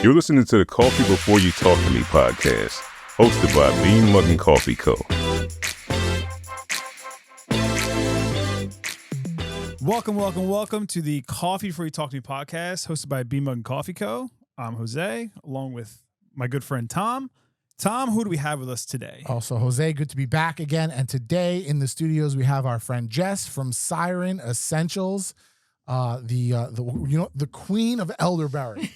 You're listening to the Coffee Before You Talk to Me podcast, hosted by Bean Mug and Coffee Co. Welcome to the Coffee Before You Talk to Me podcast, hosted by Bean Mug and Coffee Co. I'm Jose, along with my good friend Tom. Tom, who do we have with us today? Also, Jose, good to be back again. And today in the studios, we have our friend Jess from Siren Essentials, the queen of elderberry.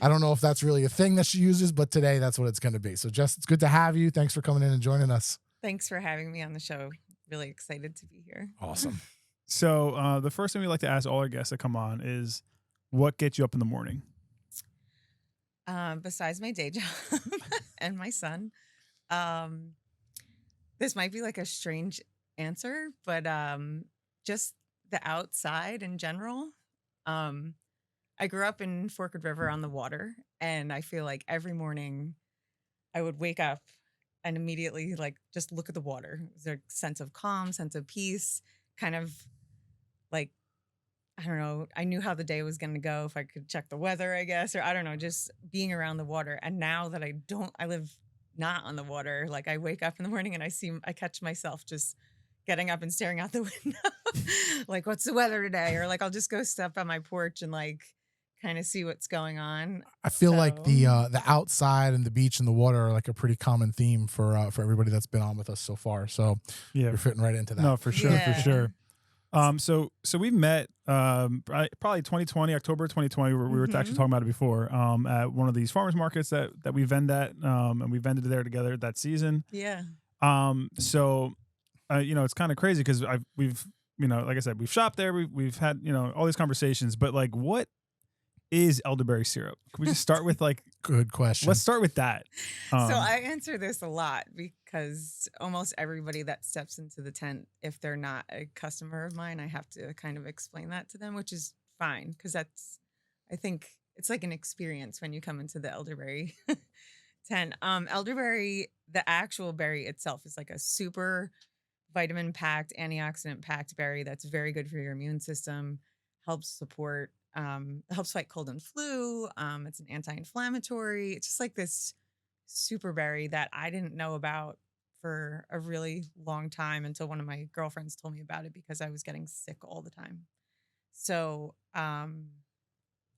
I don't know if that's really a thing that she uses, but today that's what it's going to be. So, Jess, it's good to have you. Thanks for coming in and joining us. Thanks for having me on the show. Really excited to be here. Awesome. So, the first thing we like to ask all our guests that come on is, what gets you up in the morning? Besides my day job and my son, this might be like a strange answer, but just the outside in general. I grew up in Forked River on the water, and I feel like every morning I would wake up and immediately like just look at the water. There's a sense of calm, sense of peace, kind of like, I don't know, I knew how the day was going to go if I could check the weather, I guess, or I don't know, just being around the water. And now that I live not on the water, like I wake up in the morning and I catch myself just getting up and staring out the window, like, what's the weather today? Or like, I'll just go step on my porch and like kind of see what's going on. I feel like the outside and the beach and the water are like a pretty common theme for everybody that's been on with us so far. So Yeah, you're fitting right into that. No, for sure, Yeah. for sure. So we met probably 2020, October 2020. We were actually talking about it before at one of these farmers markets that we vend at, and we vended there together that season. Yeah. So it's kind of crazy because we've like I said, we've shopped there. We've had all these conversations, but like, what is elderberry syrup? Can we just start with like? Good question. Let's start with that. So I answer this a lot because almost everybody that steps into the tent, if they're not a customer of mine, I have to kind of explain that to them, which is fine because I think it's like an experience when you come into the elderberry tent. Elderberry, the actual berry itself is like a super vitamin-packed, antioxidant-packed berry that's very good for your immune system, helps fight cold and flu. It's an anti-inflammatory. It's just like this super berry that I didn't know about for a really long time until one of my girlfriends told me about it because I was getting sick all the time. So, I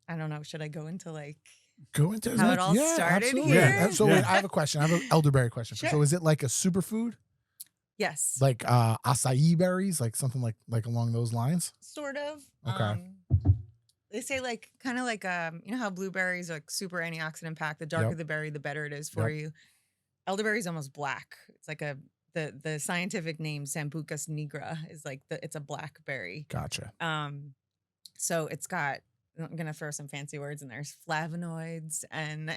don't know. Should I go into how it all started absolutely. here? Yeah. So wait, I have a question. I have an elderberry question. Sure. So is it like a superfood? Yes. Like acai berries, like something like along those lines? Sort of. Okay. They say like kind of like how blueberries are like super antioxidant packed. The darker the berry, the better it is for you. Elderberry is almost black. It's like the scientific name Sambucus nigra is like it's a black berry. Gotcha. So it's got, I'm gonna throw some fancy words in there, flavonoids and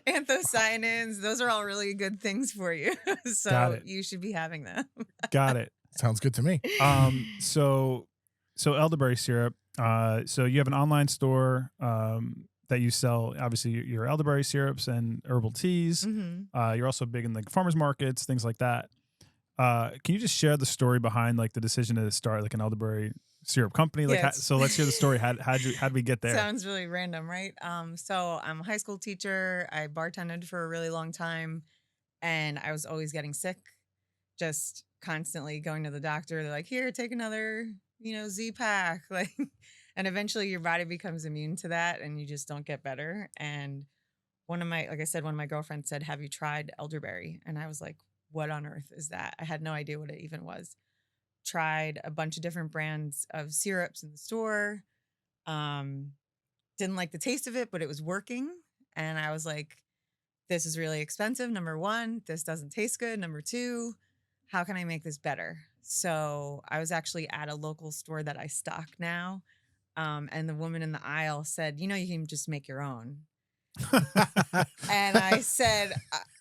anthocyanins. Those are all really good things for you. So you should be having them. Got it. Sounds good to me. So elderberry syrup. So you have an online store that you sell, obviously, your elderberry syrups and herbal teas. Mm-hmm. You're also big in like farmers markets, things like that. Can you just share the story behind like the decision to start like an elderberry syrup company? Like, so let's hear the story. How'd we get there? Sounds really random, right? So I'm a high school teacher. I bartended for a really long time, and I was always getting sick, just constantly going to the doctor. They're like, "Here, take another, Z-Pack." Like, and eventually your body becomes immune to that, and you just don't get better. And one of my girlfriends said, "Have you tried elderberry?" And I was like, "What on earth is that?" I had no idea what it even was. Tried a bunch of different brands of syrups in the store. Didn't like the taste of it, but it was working. And I was like, this is really expensive. Number one, this doesn't taste good. Number two, how can I make this better? So I was actually at a local store that I stock now. And the woman in the aisle said, you can just make your own. And I said,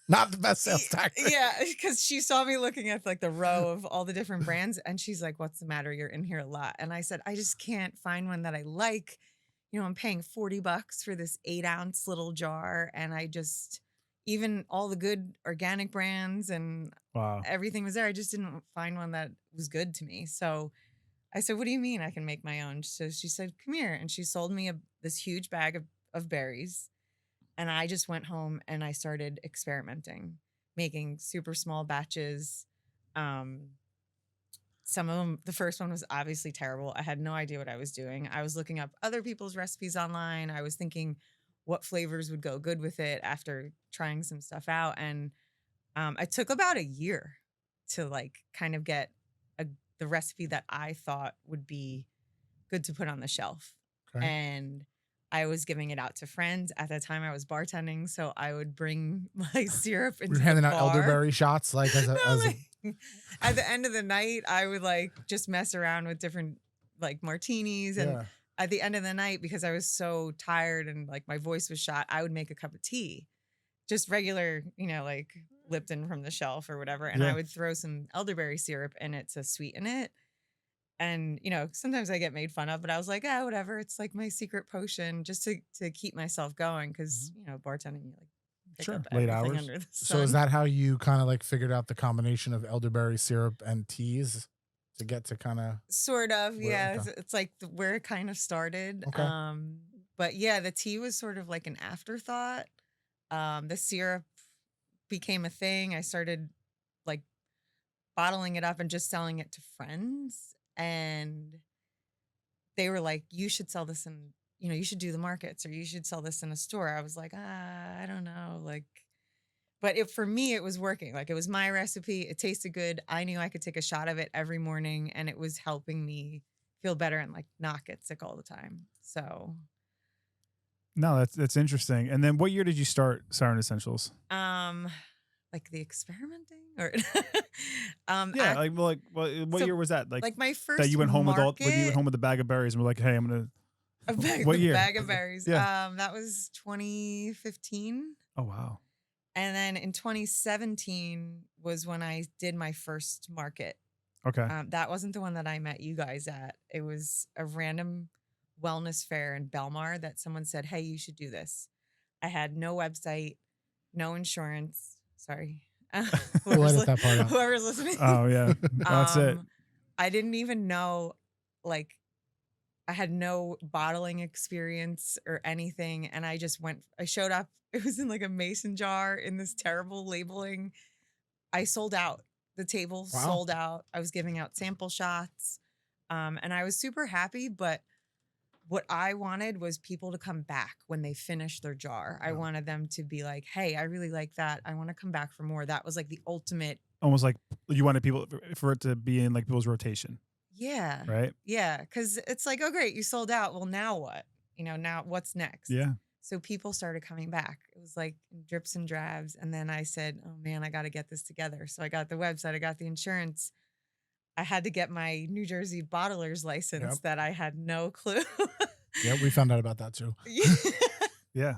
not the best sales tactic. Yeah, because she saw me looking at like the row of all the different brands, and she's like, "What's the matter? You're in here a lot." And I said, "I just can't find one that I like. I'm paying $40 for this 8-ounce little jar, and even all the good organic brands and everything was there. I just didn't find one that was good to me." So I said, "What do you mean I can make my own?" So she said, "Come here," and she sold me this huge bag of berries. And I just went home and I started experimenting, making super small batches. Some of them, the first one was obviously terrible. I had no idea what I was doing. I was looking up other people's recipes online. I was thinking what flavors would go good with it after trying some stuff out. And it took about a year to like kind of get the recipe that I thought would be good to put on the shelf. Okay. And I was giving it out to friends. At that time, I was bartending, so I would bring my syrup into We're handing the out bar. elderberry shots like as a, No, as a like, at the end of the night, I would like just mess around with different like martinis. And yeah. at the end of the night, because I was so tired and like my voice was shot, I would make a cup of tea, just regular, like Lipton from the shelf or whatever. And Yeah. I would throw some elderberry syrup in it to sweeten it. And, sometimes I get made fun of, but I was like, whatever. It's like my secret potion just to keep myself going. Cause, bartending, you like pick Sure. up Late everything hours. under the So is sun. that how you kind of like figured out the combination of elderberry syrup and teas to get to kind of? Sort of, Where- yeah. okay. It's like where it kind of started. Okay. But yeah, the tea was sort of like an afterthought. The syrup became a thing. I started like bottling it up and just selling it to friends. And they were like, you should sell this in, you should do the markets or you should sell this in a store. I was like, I don't know. Like, but for me, it was working. Like it was my recipe. It tasted good. I knew I could take a shot of it every morning and it was helping me feel better and like not get sick all the time. So. No, that's interesting. And then what year did you start Siren Essentials? Like the experimenting or Yeah, what year was that? Like my first that you went home market, when you went home with a bag of berries and were like, hey, I'm gonna. What year? Bag of berries. Yeah. That was 2015. Oh wow. And then in 2017 was when I did my first market. Okay. That wasn't the one that I met you guys at. It was a random wellness fair in Belmar that someone said, hey, you should do this. I had no website, no insurance. Sorry. We'll edit that part out. Whoever's listening. Oh yeah, that's it. I didn't even know, like, I had no bottling experience or anything. And I showed up. It was in like a mason jar in this terrible labeling. I sold out. The table Wow. sold out. I was giving out sample shots. And I was super happy, but what I wanted was people to come back when they finished their jar. I wanted them to be like, hey, I really like that. I want to come back for more. That was like the ultimate. Almost like you wanted people for it to be in like people's rotation, Yeah. right? Yeah. Cause it's like, oh, great. You sold out. Well, now what? Now what's next? Yeah. So people started coming back. It was like drips and drabs. And then I said, oh man, I got to get this together. So I got the website, I got the insurance. I had to get my New Jersey bottler's license that I had no clue. Yeah, we found out about that too. Yeah.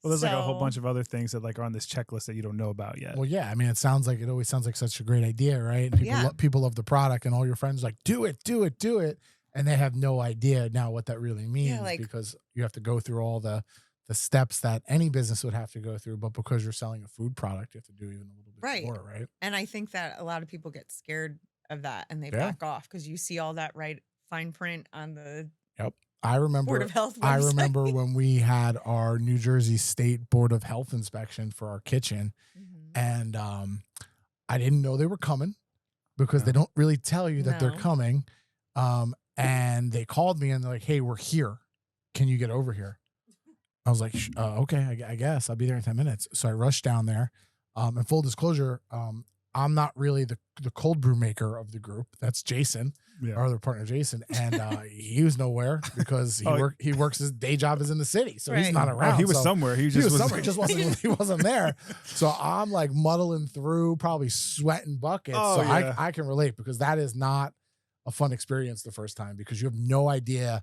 Well, there's like a whole bunch of other things that like are on this checklist that you don't know about yet. Well, yeah. I mean, it always sounds like such a great idea, right? And people love the product, and all your friends are like, do it, do it, do it, and they have no idea now what that really means because you have to go through all the steps that any business would have to go through, but because you're selling a food product, you have to do even a little bit more, right? And I think that a lot of people get scared of that and they back off because you see all that fine print on the I remember Board of Health website. I remember when we had our New Jersey State Board of Health inspection for our kitchen, and I didn't know they were coming because they don't really tell you that they're coming. And they called me and they're like, "Hey, we're here. Can you get over here?" I was like, "Okay, I guess I'll be there in 10 minutes." So I rushed down there. And full disclosure, I'm not really the cold brew maker of the group. That's Jason, our other partner, Jason, and he was nowhere because he works, his day job is in the city, so he's not around. Oh, he was somewhere. He was somewhere. He just wasn't. He wasn't there. So I'm like muddling through, probably sweating buckets. I can relate because that is not a fun experience the first time because you have no idea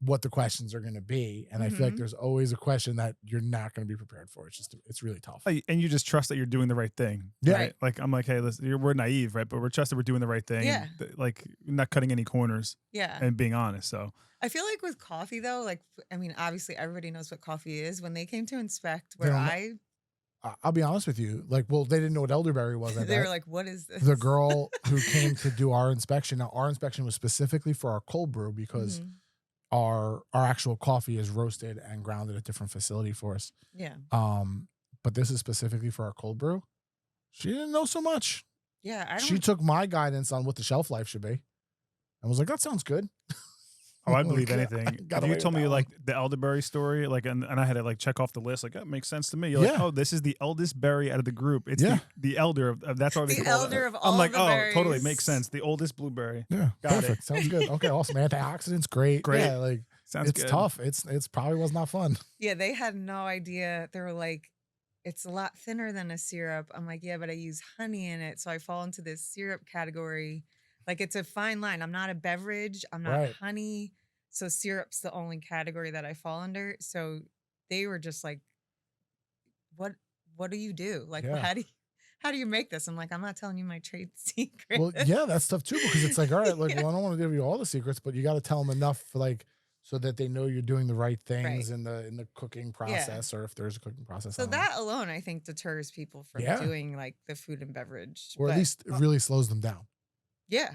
what the questions are going to be. And I feel like there's always a question that you're not going to be prepared for. It's really tough. And you just trust that you're doing the right thing. Yeah. Right? Like, I'm like, hey, listen, we're naive, right? But we're trusted we're doing the right thing. Yeah. And, like, not cutting any corners. Yeah. And being honest. So I feel like with coffee though, obviously everybody knows what coffee is. When they came to inspect I'll be honest with you. Like, well, they didn't know what elderberry was. they were like, what is this? The girl who came to do our inspection. Now, our inspection was specifically for our cold brew because our actual coffee is roasted and ground at a different facility for us. Yeah. But this is specifically for our cold brew. She didn't know so much. Yeah. She took my guidance on what the shelf life should be and was like, that sounds good. Oh, I believe Like, anything. got If you away told with me that like one. the elderberry story, like, and I had to like check off the list, like that makes sense to me. You're like, Yeah. oh, this is the eldest berry out of the group. It's Yeah. the elder of that's why they The call it. elder of I'm all like, the oh, berries. totally makes sense. The oldest blueberry. Yeah, Got perfect. it. Sounds good. Okay, awesome. Antioxidants, great. Great. Yeah, like Sounds it's good. tough. It's probably was not fun. Yeah, they had no idea. They were like, it's a lot thinner than a syrup. I'm like, yeah, but I use honey in it. So I fall into this syrup category. Like it's a fine line. I'm not a beverage. I'm not Right. honey. So syrup's the only category that I fall under. So they were just like, what do you do? Like, Yeah. how do you make this? I'm like, I'm not telling you my trade secret. Well, yeah, that's tough too because it's like, all right, like, well, I don't want to give you all the secrets, but you got to tell them enough for like so that they know you're doing the right things in the cooking process, or if there's a cooking process. So that alone, I think, deters people from doing like the food and beverage, or at least it really slows them down. Yeah.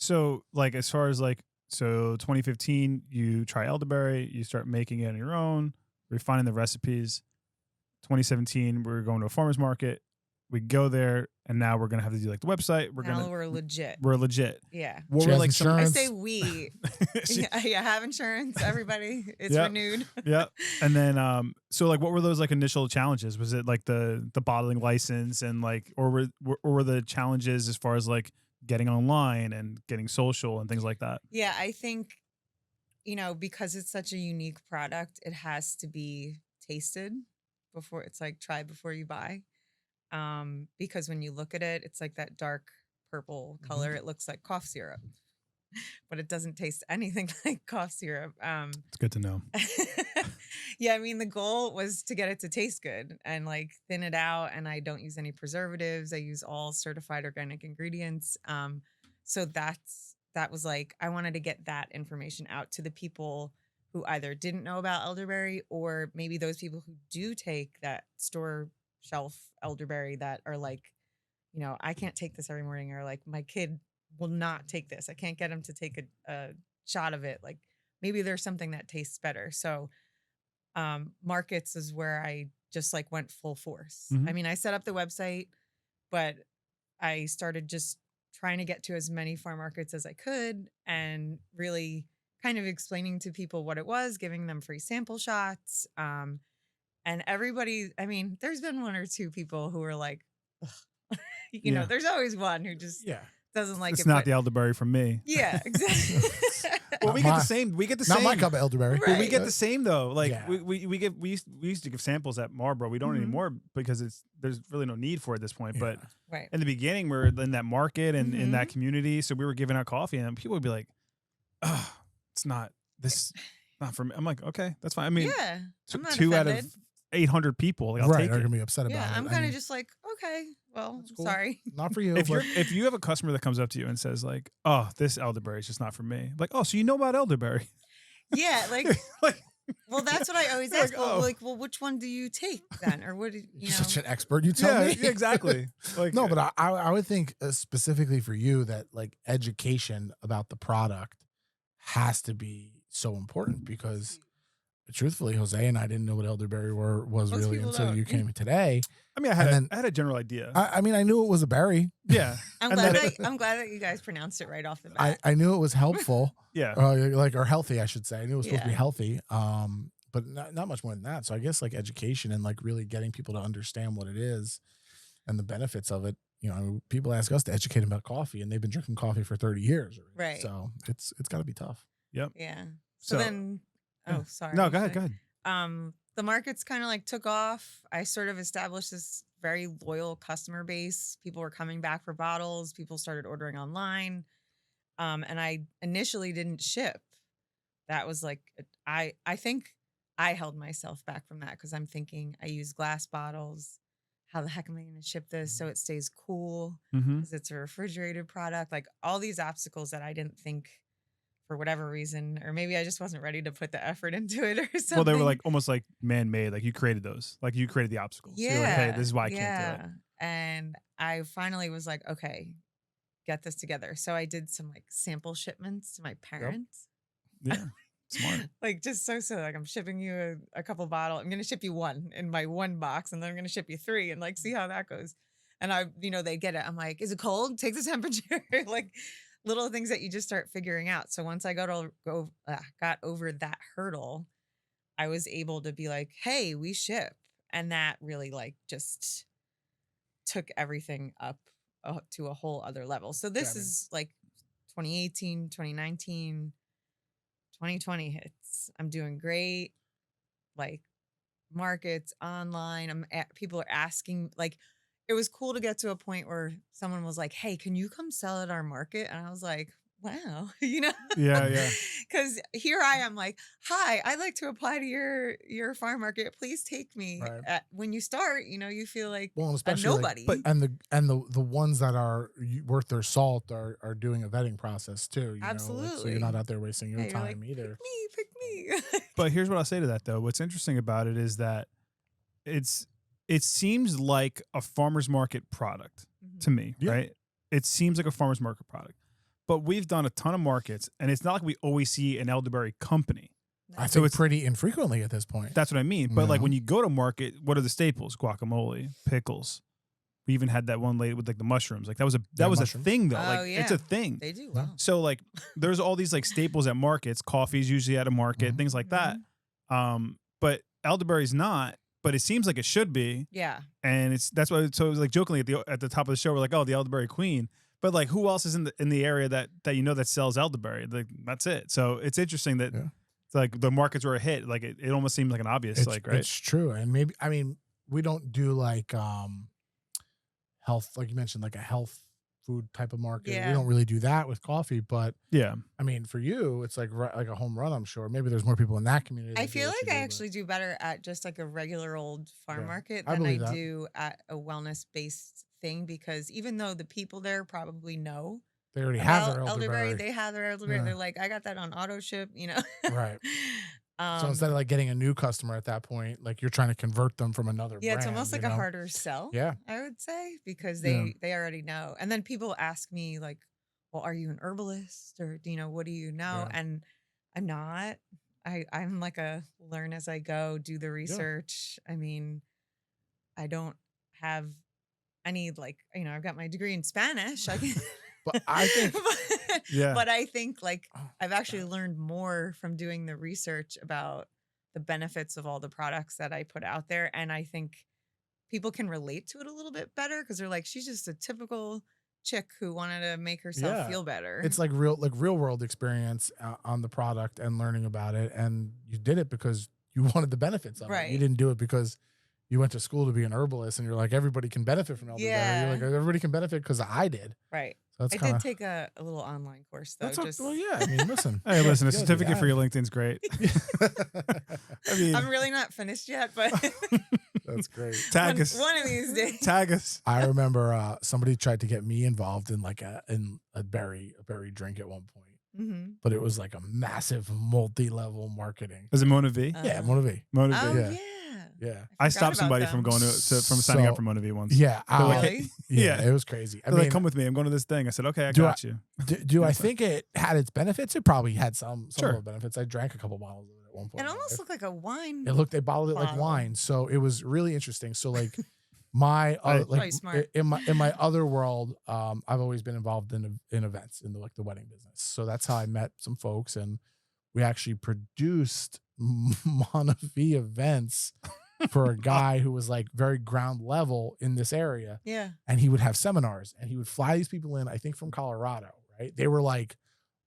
So like as far as like, so 2015, you try elderberry, you start making it on your own, refining the recipes. 2017, we're going to a farmer's market. We go there, and now we're gonna have to do like the website. We're legit. We're legit. Yeah. What She were has like insurance. I say we. Yeah, have insurance, everybody. It's Yep. renewed. Yeah. And then so like what were those like initial challenges? Was it like the bottling license and like or were the challenges as far as like getting online and getting social and things like that? Yeah, I think, because it's such a unique product, it has to be tasted before it's like try before you buy. Because when you look at it, it's like that dark purple color. It looks like cough syrup, but it doesn't taste anything like cough syrup. It's good to know. Yeah, I mean, the goal was to get it to taste good and like thin it out. And I don't use any preservatives. I use all certified organic ingredients. So that was like, I wanted to get that information out to the people who either didn't know about elderberry or maybe those people who do take that store shelf elderberry that are like, I can't take this every morning, or like my kid will not take this. I can't get him to take a shot of it. Like maybe there's something that tastes better. So markets is where I just like went full force. Mhm. I mean, I set up the website, but I started just trying to get to as many farm markets as I could and really kind of explaining to people what it was, giving them free sample shots. And everybody, I mean, there's been one or two people who are like, ugh. Yeah. There's always one who just doesn't like It's it. not but- the elderberry from me. Yeah, exactly. Well, we get the same. We get the same. Not my cup of elderberry. Right. But we get the same though. Like Yeah. we used to give samples at Marlboro. We don't Mhm. anymore because there's really no need for it at this point. But Right. in the beginning, we were in that market and in that community, so we were giving out coffee, and people would be like, "Oh, it's not for me." I'm like, okay, that's fine. I mean, Yeah. I'm not two out of offended. 800 people, like, I'll Right, take are it. gonna be upset about Yeah, it. I'm I kind mean, of just like, okay, well, cool. sorry. not for you. If but if you have a customer that comes up to you and says like, "Oh, this elderberry is just not for me," like, "Oh, so you know about elderberry?" Yeah, like, Like, well, that's what I always You're ask. like, Well, oh. like, well, which one do you take then, or what? you're such an expert. You tell me. yeah, exactly. Like, No, but I would think specifically for you that like education about the product has to be so important because truthfully, Jose and I didn't know what elderberry was Most really people until don't. you came today. I mean, I had a general idea. I mean, I knew it was a berry. Yeah, I'm And glad then- I'm glad that you guys pronounced it right off the bat. I knew it was helpful, yeah. or healthy, I should say. I knew it was supposed to be Yeah. healthy, but not much more than that. So I guess like education and like really getting people to understand what it is and the benefits of it. People ask us to educate them about coffee, and they've been drinking coffee for 30 years. Already. Right. So it's got to be tough. Yep. Yeah. So- So then, yeah. oh, sorry. No, go ahead. Should I- Go ahead. The markets kind of like took off. I sort of established this very loyal customer base. People were coming back for bottles. People started ordering online. And I initially didn't ship. That was like, I think I held myself back from that because I'm thinking I use glass bottles. How the heck am I going to ship this so it stays cool? Mm-hmm. Because it's a refrigerated product. Like all these obstacles that I didn't think for whatever reason, or maybe I just wasn't ready to put the effort into it or something. Well, they were like almost like man-made. Like you created those. Like you created the obstacles. yeah, You're like, hey, this is why I can't do it. And I finally was like, okay, get this together. So I did some like sample shipments to my parents. Yeah. Smart. Like just so silly. Like I'm shipping you a couple bottle. I'm gonna ship you one in my one box, and then I'm gonna ship you 3, and like see how that goes. And they get it. I'm like, is it cold? Take the temperature. Like little things that you just start figuring out. So once I got over that hurdle, I was able to be like, hey, we ship. And that really like just took everything up to a whole other level. So this is like 2018, 2019, 2020 hits. I'm doing great. Like markets online. People are asking, like, it was cool to get to a point where someone was like, hey, can you come sell at our market? And I was like, wow, Yeah. Because here I am like, hi, I'd like to apply to your farm market. Please take me. Right. When you start, you feel like Well, and a especially nobody. and the ones that are worth their salt are doing a vetting process too. Absolutely. So you're not out there wasting your Yeah, you're time like, either. Pick me. But here's what I'll say to that though. What's interesting about it is that it seems like a farmer's market product to me, right? It seems like a farmer's market product. But we've done a ton of markets, and it's not like we always see an Elderberry company. I think it's pretty infrequently at this point. That's what I mean. But like when you go to market, what are the staples? Guacamole, pickles. We even had that one lady with like the mushrooms. Like that was a thing though. Like it's a thing. They do well. So like there's all these like staples at markets. Coffee's usually at a market, things like that. But Elderberry's not. But it seems like it should be. Yeah. And that's why. So it was like jokingly at the top of the show, we're like, oh, the Elderberry Queen. But like, who else is in the area that that sells elderberry? Like that's it. So it's interesting that it's like the markets were a hit. Like it almost seemed like an obvious right. It's true, and maybe we don't do like health, like you mentioned, like a health food type of market. Yeah. We don't really do that with coffee, but yeah, I mean for you, it's like a home run. I'm sure. Maybe there's more people in that community. I feel like I actually do better at just like a regular old farm market than I do at a wellness based thing, because even though the people there probably know they already have their elderberry. They have their elderberry. Yeah. They're like, I got that on auto ship, Right. So instead of like getting a new customer at that point, like you're trying to convert them from another brand. It's almost like a harder sell. Yeah. I would say, because they already know. And then people ask me like, well, are you an herbalist, or what do you know? Yeah. And I'm not. I'm like a learn as I go, do the research. I mean, I don't have any I've got my degree in Spanish. I can But I think but I think I've actually learned more from doing the research about the benefits of all the products that I put out there. And I think people can relate to it a little bit better, because they're like, she's just a typical chick who wanted to make herself feel better. It's like real world experience on the product and learning about it. And you did it because you wanted the benefits of it. You didn't do it because you went to school to be an herbalist and you're like, everybody can benefit from elderberry. Yeah. You're like, everybody can benefit because I did. Right. So I did take a little online course though. Well, yeah. I mean, listen. Hey, listen, a certificate for your LinkedIn's great. I mean, I'm really not finished yet, but that's great. Tag us one of these days. Tag us. I remember somebody tried to get me involved in like a berry drink at one point. But it was like a massive multi-level marketing. Was it Mona V? Yeah, Mona V. Mona V. Oh, Yeah. I stopped somebody from going from signing up for Mona V once. Yeah. Like, really? Yeah, it was crazy. They're like, come with me. I'm going to this thing. I said, okay, I got you. Do I think it had its benefits? It probably had some benefits. I drank a couple bottles of it at one point. It almost looked like a wine. They bottled it like wine. So it was really interesting. So like my in my other world, I've always been involved in events in the wedding business. So that's how I met some folks, and we actually produced Mona V events for a guy who was like very ground level in this area. Yeah. And he would have seminars, and he would fly these people in, I think from Colorado, right? They were like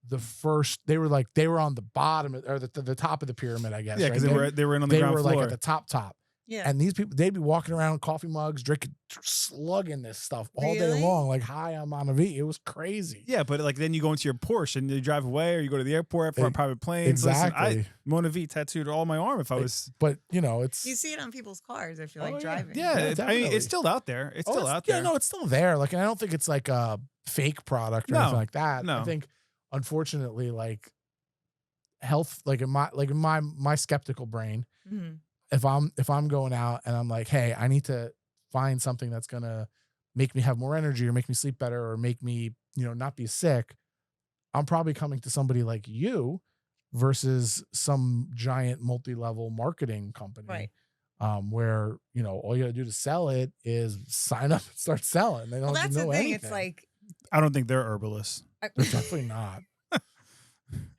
they were on the bottom or the top of the pyramid, I guess. Yeah, because they were in on the ground floor. They were like at the top. Yeah. And these people, they'd be walking around with coffee mugs, drinking, slugging this stuff all day long, like, hi, I'm Mona V. It was crazy. Yeah, but like then you go into your Porsche and you drive away, or you go to the airport for a private plane. Exactly. Listen, Mona V tattooed all my arm if I was. But, it's. You see it on people's cars if you're driving. Yeah, I mean, it's still out there. It's still out there. Yeah, no, it's still there. Like, and I don't think it's like a fake product or anything like that. No. I think, unfortunately, like, health, like in my skeptical brain, if I'm going out and I'm like, hey, I need to find something that's gonna make me have more energy or make me sleep better or make me, not be sick, I'm probably coming to somebody like you versus some giant multi-level marketing company. Right. Where, you know, all you gotta do to sell it is sign up and start selling. They don't Well, have that's to the know thing. anything. It's like, I don't think they're herbalists. They're definitely not.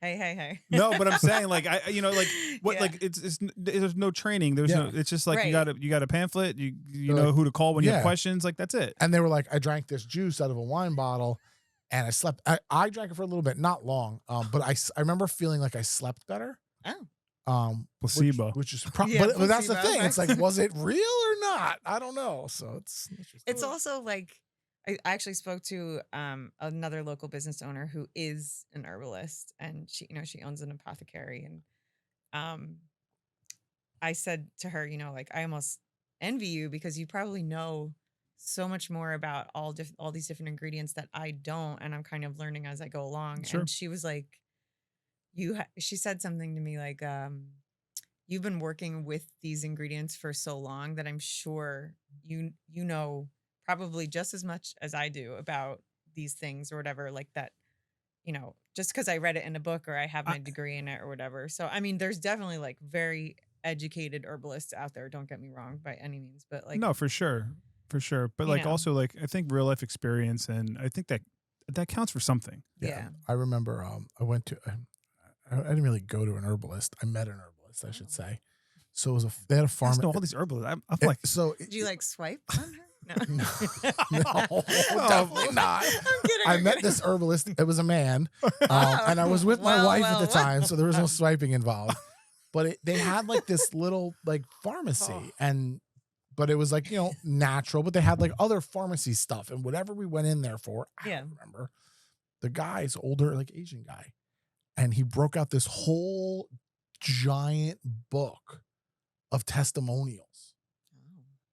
hey. No, but I'm saying like like what Yeah. like it's there's no training. There's Yeah. no. It's just like Right. you got a pamphlet. You They're know like, who to call when you yeah. have questions. Like that's it. And they were like, I drank this juice out of a wine bottle, and I slept. I drank it for a little bit, not long. But I remember feeling like I slept better. Oh. Placebo. which is Yeah, but that's the placebo thing. It's like, effect. was it real or not? I don't know. So it's interesting. It's also like, I actually spoke to another local business owner who is an herbalist, and she owns an apothecary, and I said to her, like, I almost envy you because you probably know so much more about all these different ingredients that I don't, and I'm kind of learning as I go along. Sure. And she was like, she said something to me like, you've been working with these ingredients for so long that I'm sure you know probably just as much as I do about these things or whatever, like that, just because I read it in a book or I have my degree in it or whatever. So, I mean, there's definitely like very educated herbalists out there. Don't get me wrong by any means, but like, No, for sure. But like also like I think real life experience, and I think that counts for something. Yeah. I remember I went to I didn't really go to an herbalist. I met an herbalist, I should say. So it was they had a farm. All these herbalists. I'm like, so Did you like swipe on her? No, no, definitely not. I'm kidding. I met this herbalist. It was a man, and I was with my wife at the time, so there was no swiping involved. But they had like this little like pharmacy, but it was like, natural. But they had like other pharmacy stuff, and whatever we went in there for, I don't remember. The guy's older, like Asian guy, and he broke out this whole giant book of testimonials.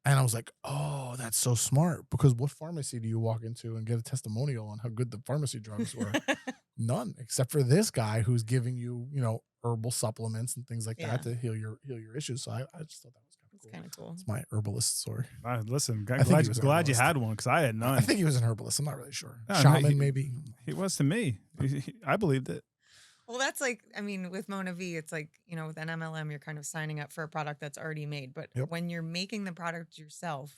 And I was like, oh, that's so smart. Because what pharmacy do you walk into and get a testimonial on how good the pharmacy drugs were? None, except for this guy who's giving you, herbal supplements and things like that to heal your issues. So I just thought that was kind of cool. It's my herbalist story. Listen, glad you had one because I had none. I think he was an herbalist. I'm not really sure. No, Shaman, maybe. He was to me. I believed it. Well, that's like, I mean, with Mona V, it's like, with an MLM, you're kind of signing up for a product that's already made. But when you're making the product yourself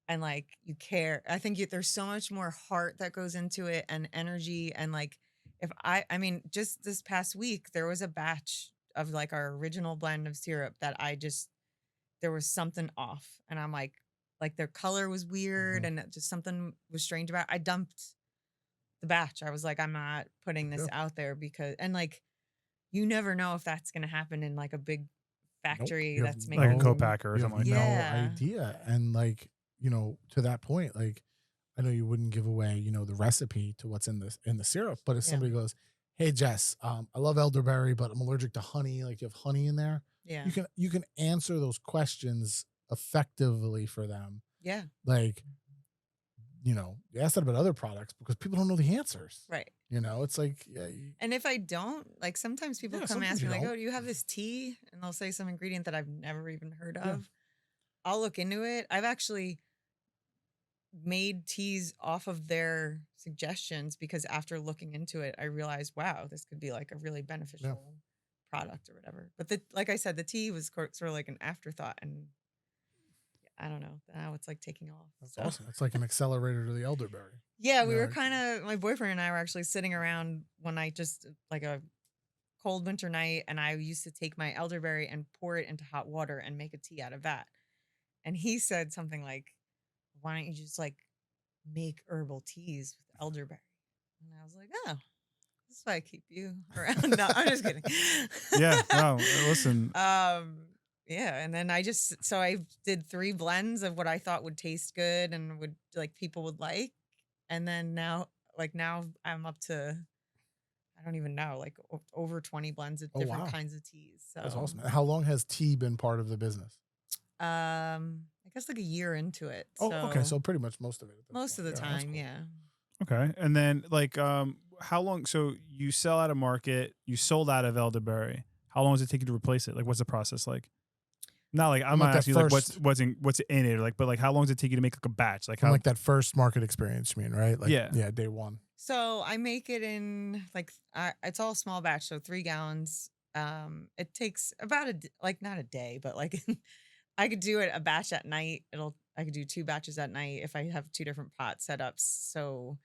and like you care, I think there's so much more heart that goes into it and energy. And like, I mean, just this past week, there was a batch of like our original blend of syrup that there was something off. And I'm like their color was weird and just something was strange about it. I dumped the batch. I was like, I'm not putting this out there because, and like, you never know if that's going to happen in like a big factory that's making like a co-packer or something like that. No idea. And like, to that point, like, I know you wouldn't give away, the recipe to what's in the syrup, but if somebody goes, hey Jess, I love elderberry, but I'm allergic to honey. Like you have honey in there. Yeah. You can answer those questions effectively for them. Yeah. Like, you ask that about other products because people don't know the answers. Right. It's like, and if I don't, like sometimes people come ask me like, oh, do you have this tea? And they'll say some ingredient that I've never even heard of. I'll look into it. I've actually made teas off of their suggestions because after looking into it, I realized, wow, this could be like a really beneficial product or whatever. But like I said, the tea was sort of like an afterthought, and I don't know. Now it's like taking off. That's awesome. It's like an accelerator to the elderberry. Yeah, we were kind of, my boyfriend and I were actually sitting around one night, just like a cold winter night, and I used to take my elderberry and pour it into hot water and make a tea out of that. And he said something like, why don't you just like make herbal teas with elderberry? And I was like, oh, this is why I keep you around. No, I'm just kidding. Yeah, no, listen. Yeah, and then I did 3 blends of what I thought would taste good and would like people would like, and then now I'm up to, I don't even know, like over 20 blends of different kinds of teas. So that's awesome. How long has tea been part of the business? I guess like a year into it. Oh, okay, so pretty much most of it. Most of the time, yeah. Okay, and then like how long? So you sell out of market, you sold out of elderberry. How long does it take you to replace it? Like, what's the process like? Not like I'm Like not that asking you like first- what's in it, or like, but like how long does it take you to make like a batch? Like From how? like that first market experience, you mean, right? Like, Yeah. yeah, day one. So I make it in like it's all small batch, so 3 gallons. It takes about like not a day, but like I could do it a batch at night. I could do 2 batches at night if I have 2 different pot setups. So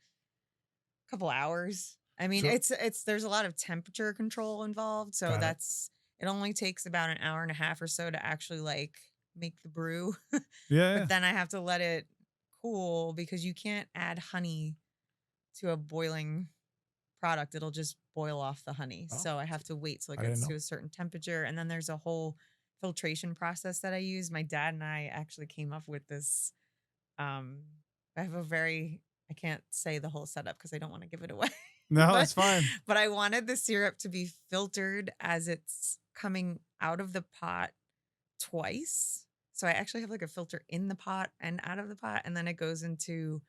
a couple hours. I mean, So- it's there's a lot of temperature control involved, so Got it. it only takes about an hour and a half or so to actually like make the brew. Yeah. But then I have to let it cool because you can't add honey to a boiling product. It'll just boil off the honey. Oh, So I have to wait till it I didn't gets to know. a certain temperature. And then there's a whole filtration process that I use. My dad and I actually came up with this. I have I can't say the whole setup because I don't want to give it away. No, But- it's fine. But I wanted the syrup to be filtered as it's coming out of the pot twice. So I actually have like a filter in the pot and out of the pot. And then it goes into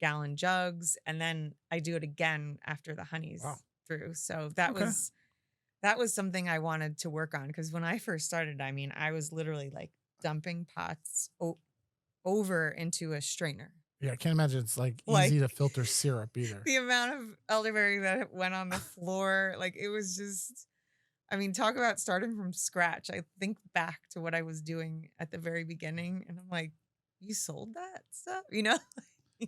gallon jugs. And then I do it again after the honey's Wow. through. So that Okay. was something I wanted to work on. Because when I first started, I mean, I was literally like dumping pots over into a strainer. Yeah, I can't imagine it's like Like- easy to filter syrup either. The amount of elderberry that went on the floor, like it was just, I mean, talk about starting from scratch. I think back to what I was doing at the very beginning and I'm like, you sold that stuff, you know?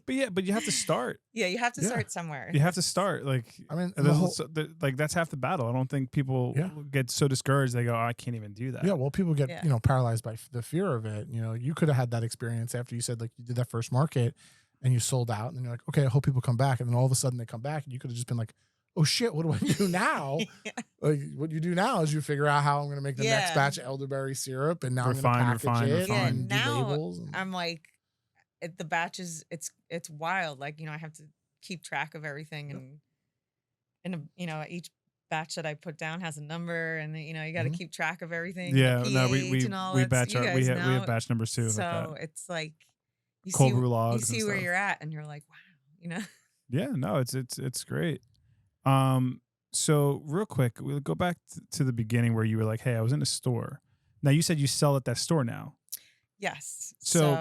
But you have to start. Yeah, you have to Yeah. start somewhere. You have to start. Like I mean, and the there's whole- like that's half the battle. I don't think people Yeah. get so discouraged they go, oh, I can't even do that. Yeah, well, people get Yeah. paralyzed by the fear of it. You could have had that experience after you said like you did that first market and you sold out, and then you're like, okay, I hope people come back, and then all of a sudden they come back, and you could have just been like, oh shit, what do I do now? Yeah. Like what you do now is you figure out how I'm going to make the next Yeah. batch of elderberry syrup, and now Refine, I'm going to package it refine. and do now labels. And, I'm like, the batches, it's wild. Like, I have to keep track of everything and each batch that I put down has a number and you got to Mhm. keep track of everything. Yeah, the no, pH and all we that. batch So you our, we guys have know. batch numbers too. So like that. it's like you Cold see, brew you logs and see where stuff. you're at and you're like, wow, Yeah, no, it's great. So real quick, we'll go back to the beginning where you were like, hey, I was in a store. Now you said you sell at that store now. Yes. So am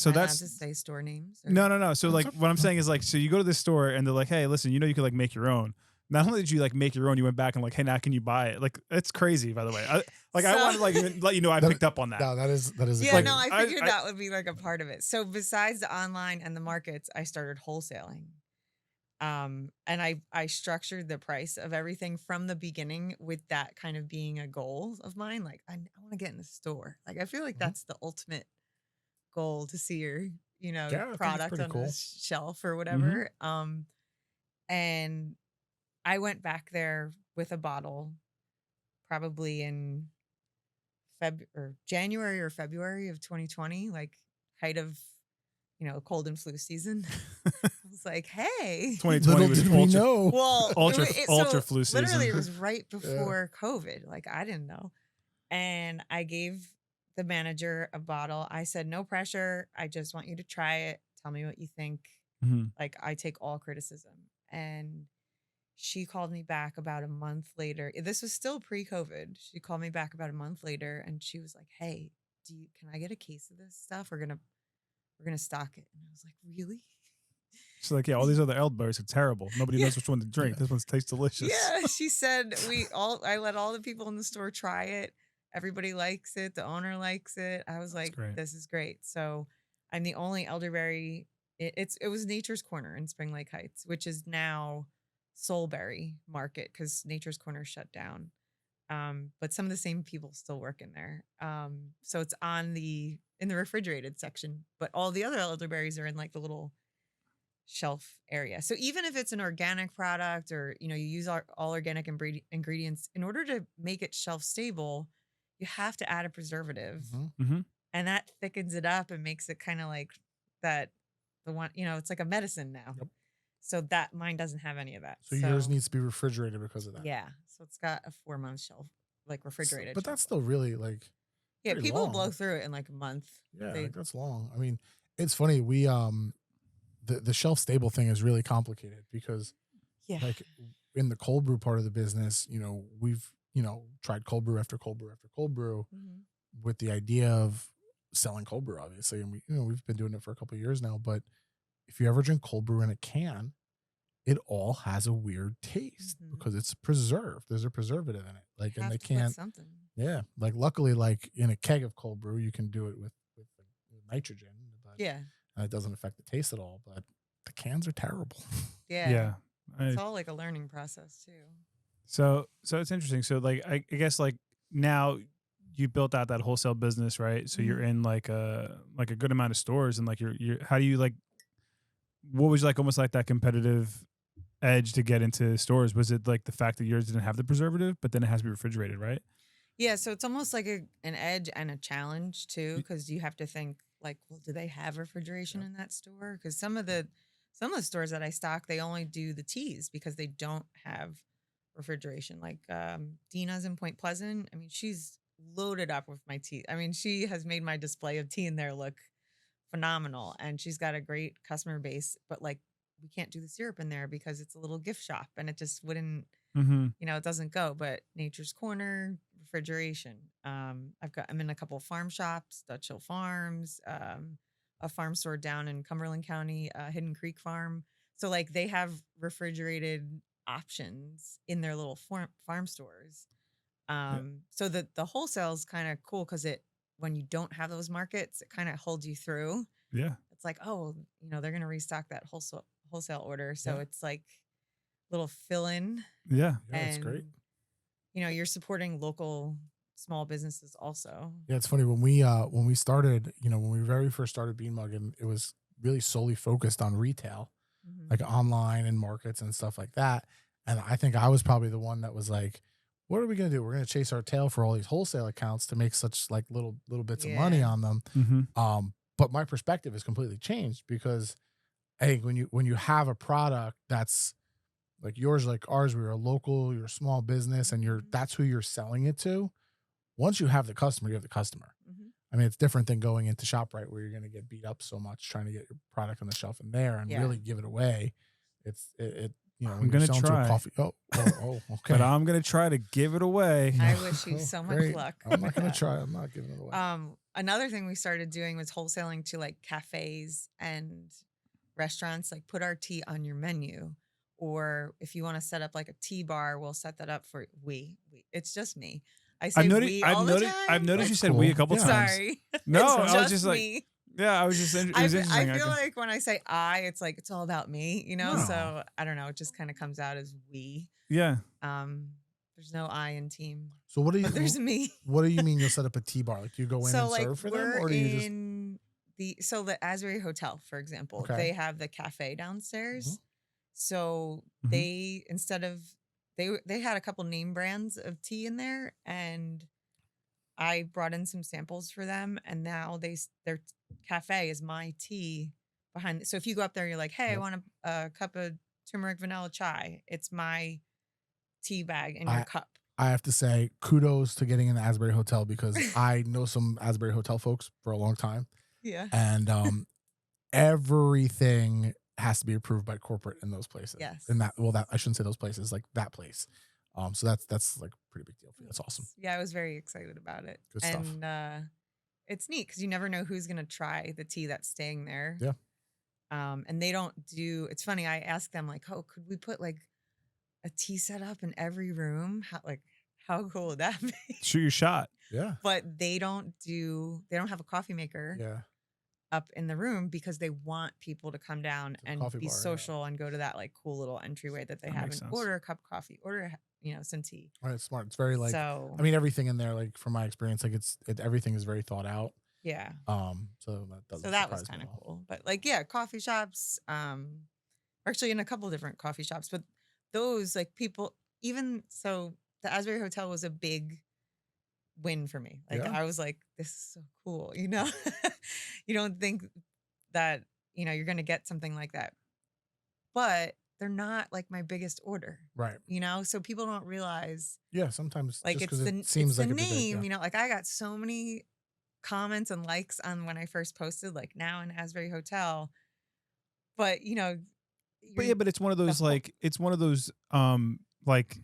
I allowed that's to say store names. or- no. So like okay. what I'm saying is like, so you go to this store and they're like, hey, listen, you could like make your own. Not only did you like make your own, you went back and like, hey, now can you buy it? Like it's crazy, by the way. I So- wanted to like even let you know I That- picked up on that. no, that is Yeah, Like, no, I I- figured I- that would be like a part of it. So besides the online and the markets, I started wholesaling. And I structured the price of everything from the beginning with that kind of being a goal of mine. Like I want to get in the store. Like I feel like Mhm. that's the ultimate goal to see your, I think it's product pretty on cool. the shelf or whatever. And I went back there with a bottle probably in January or February of 2020, like height of, cold and flu season. I was like, hey. 2020 Little was did we ultra. know. Well, Ultra flu season. Literally, it was right before COVID. Like, I didn't know. And I gave the manager a bottle. I said, no pressure. I just want you to try it. Tell me what you think. Mhm. Like, I take all criticism. And she called me back about a month later. This was still pre-COVID. She called me back about a month later and she was like, hey, can I get a case of this stuff? We're gonna stock it. And I was like, really? She's like, yeah, all these other elderberries are terrible. Nobody knows which one to drink. This one tastes delicious. Yeah. She said I let all the people in the store try it. Everybody likes it. The owner likes it. I was like, great. this is great. So I'm the only elderberry. It was Nature's Corner in Spring Lake Heights, which is now Soulberry Market because Nature's Corner shut down. But some of the same people still work in there. So it's in the refrigerated section, but all the other elderberries are in like the little shelf area. So even if it's an organic product or, you use all organic ingredients, in order to make it shelf stable, you have to add a preservative. Mhm. And that thickens it up and makes it kind of like the one, it's like a medicine now. Yep. So that mine doesn't have any of that. So yours needs to be refrigerated because of that. Yeah. So it's got a 4-month shelf, like refrigerated. But shelf that's still really like, yeah, pretty people long. blow through it in like a month. yeah, They- like, that's long. I mean, it's funny. We the shelf stable thing is really complicated because yeah. like in the cold brew part of the business, we've tried cold brew after cold brew after cold brew. Mhm. with the idea of selling cold brew, obviously, and we've been doing it for a couple of years now. But if you ever drink cold brew in a can, it all has a weird taste because it's preserved. There's a preservative in it. Like, and they can't. Something. Yeah, like luckily, like in a keg of cold brew, you can do it with nitrogen. But, and it doesn't affect the taste at all. But the cans are terrible. Yeah. It's all like a learning process too. So it's interesting. So like I guess like now you built out that wholesale business, right? So you're in like a good amount of stores, and like you're how do you like, what was like almost like that competitive edge to get into stores? Was it like the fact that yours didn't have the preservative, but then it has to be refrigerated, right? Yeah, so it's almost like an edge and a challenge too, because you have to think like, well, do they have refrigeration in that store? Because some of the stores that I stock, they only do the teas because they don't have refrigeration. Like Dina's in Point Pleasant. I mean, she's loaded up with my tea. I mean, she has made my display of tea in there look phenomenal, and she's got a great customer base. But like, we can't do the syrup in there because it's a little gift shop, and it just wouldn't. It doesn't go. But Nature's Corner, refrigeration. I'm in a couple of farm shops, Dutch Hill Farms, a farm store down in Cumberland County, Hidden Creek Farm. So like they have refrigerated options in their little farm stores. So the wholesale is kind of cool because when you don't have those markets, it kind of holds you through. Yeah. It's like, oh, they're going to restock that wholesale order. So it's like little fill in. Yeah. That's great. You're supporting local small businesses also. Yeah, it's funny when we started, when we very first started Bean Muggin, it was really solely focused on retail, like online and markets and stuff like that. And I think I was probably the one that was like, what are we going to do? We're going to chase our tail for all these wholesale accounts to make such like little bits of money on them. But my perspective has completely changed because I think when you have a product that's like yours, like ours, we're a local, you're a small business, and that's who you're selling it to. Once you have the customer, you have the customer. I mean, it's different than going into ShopRite where you're going to get beat up so much trying to get your product on the shelf in there and really give it away. I'm going to try. Coffee. Oh, okay. But I'm going to try to give it away. I wish you so much luck. I'm not going to try. I'm not giving it away. Another thing we started doing was wholesaling to like cafes and restaurants, like put our tea on your menu. Or if you want to set up like a tea bar, we'll set that up for It's just me. I say I've noticed you said we a couple times. Sorry. No, I was just me. like, I was just, it was interesting. I feel like when I say it's like, it's all about me, No. So I don't know. It just kind of comes out as we. Yeah. There's no I in team. So what do you, there's me. What do you mean you'll set up a tea bar? Like you go in and serve for them? Or do you just... the Asbury Hotel, for example, they have the cafe downstairs. So they, instead of, they had a couple name brands of tea in there, and I brought in some samples for them, and now their cafe is my tea behind. So if you go up there, you're like, hey, I want a cup of turmeric vanilla chai. It's my tea bag in your cup. I have to say kudos to getting in the Asbury Hotel because I know some Asbury Hotel folks for a long time. Yeah. And everything has to be approved by corporate in those places. Yes. And that I shouldn't say those places, like that place. So that's like a pretty big deal for you. That's awesome. Yeah, I was very excited about it. Good stuff. And it's neat because you never know who's gonna try the tea that's staying there. Yeah. And they don't do. It's funny. I asked them like, oh, could we put like a tea set up in every room? How cool would that be? Shoot your shot. Yeah. But they don't have a coffee maker. Yeah. Up in the room because they want people to come down and be social and go to that like cool little entryway that they have and order a cup of coffee, order some tea. Right, it's smart. It's very like I mean everything in there, like from my experience, like everything is very thought out. Yeah. So that was kind of cool. But like coffee shops, actually in a couple different coffee shops, but those like people even so the Asbury Hotel was a big win for me. Like I was like, this is so cool, You don't think that, you're going to get something like that, but they're not like my biggest order. Right. So people don't realize. Yeah. Sometimes like just it seems like the name, like I got so many comments and likes on when I first posted, like now in Asbury Hotel, but but it's one of those, like, it's one of those, like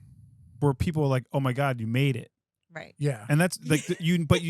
where people are like, oh my God, you made it. Right. Yeah. And that's like but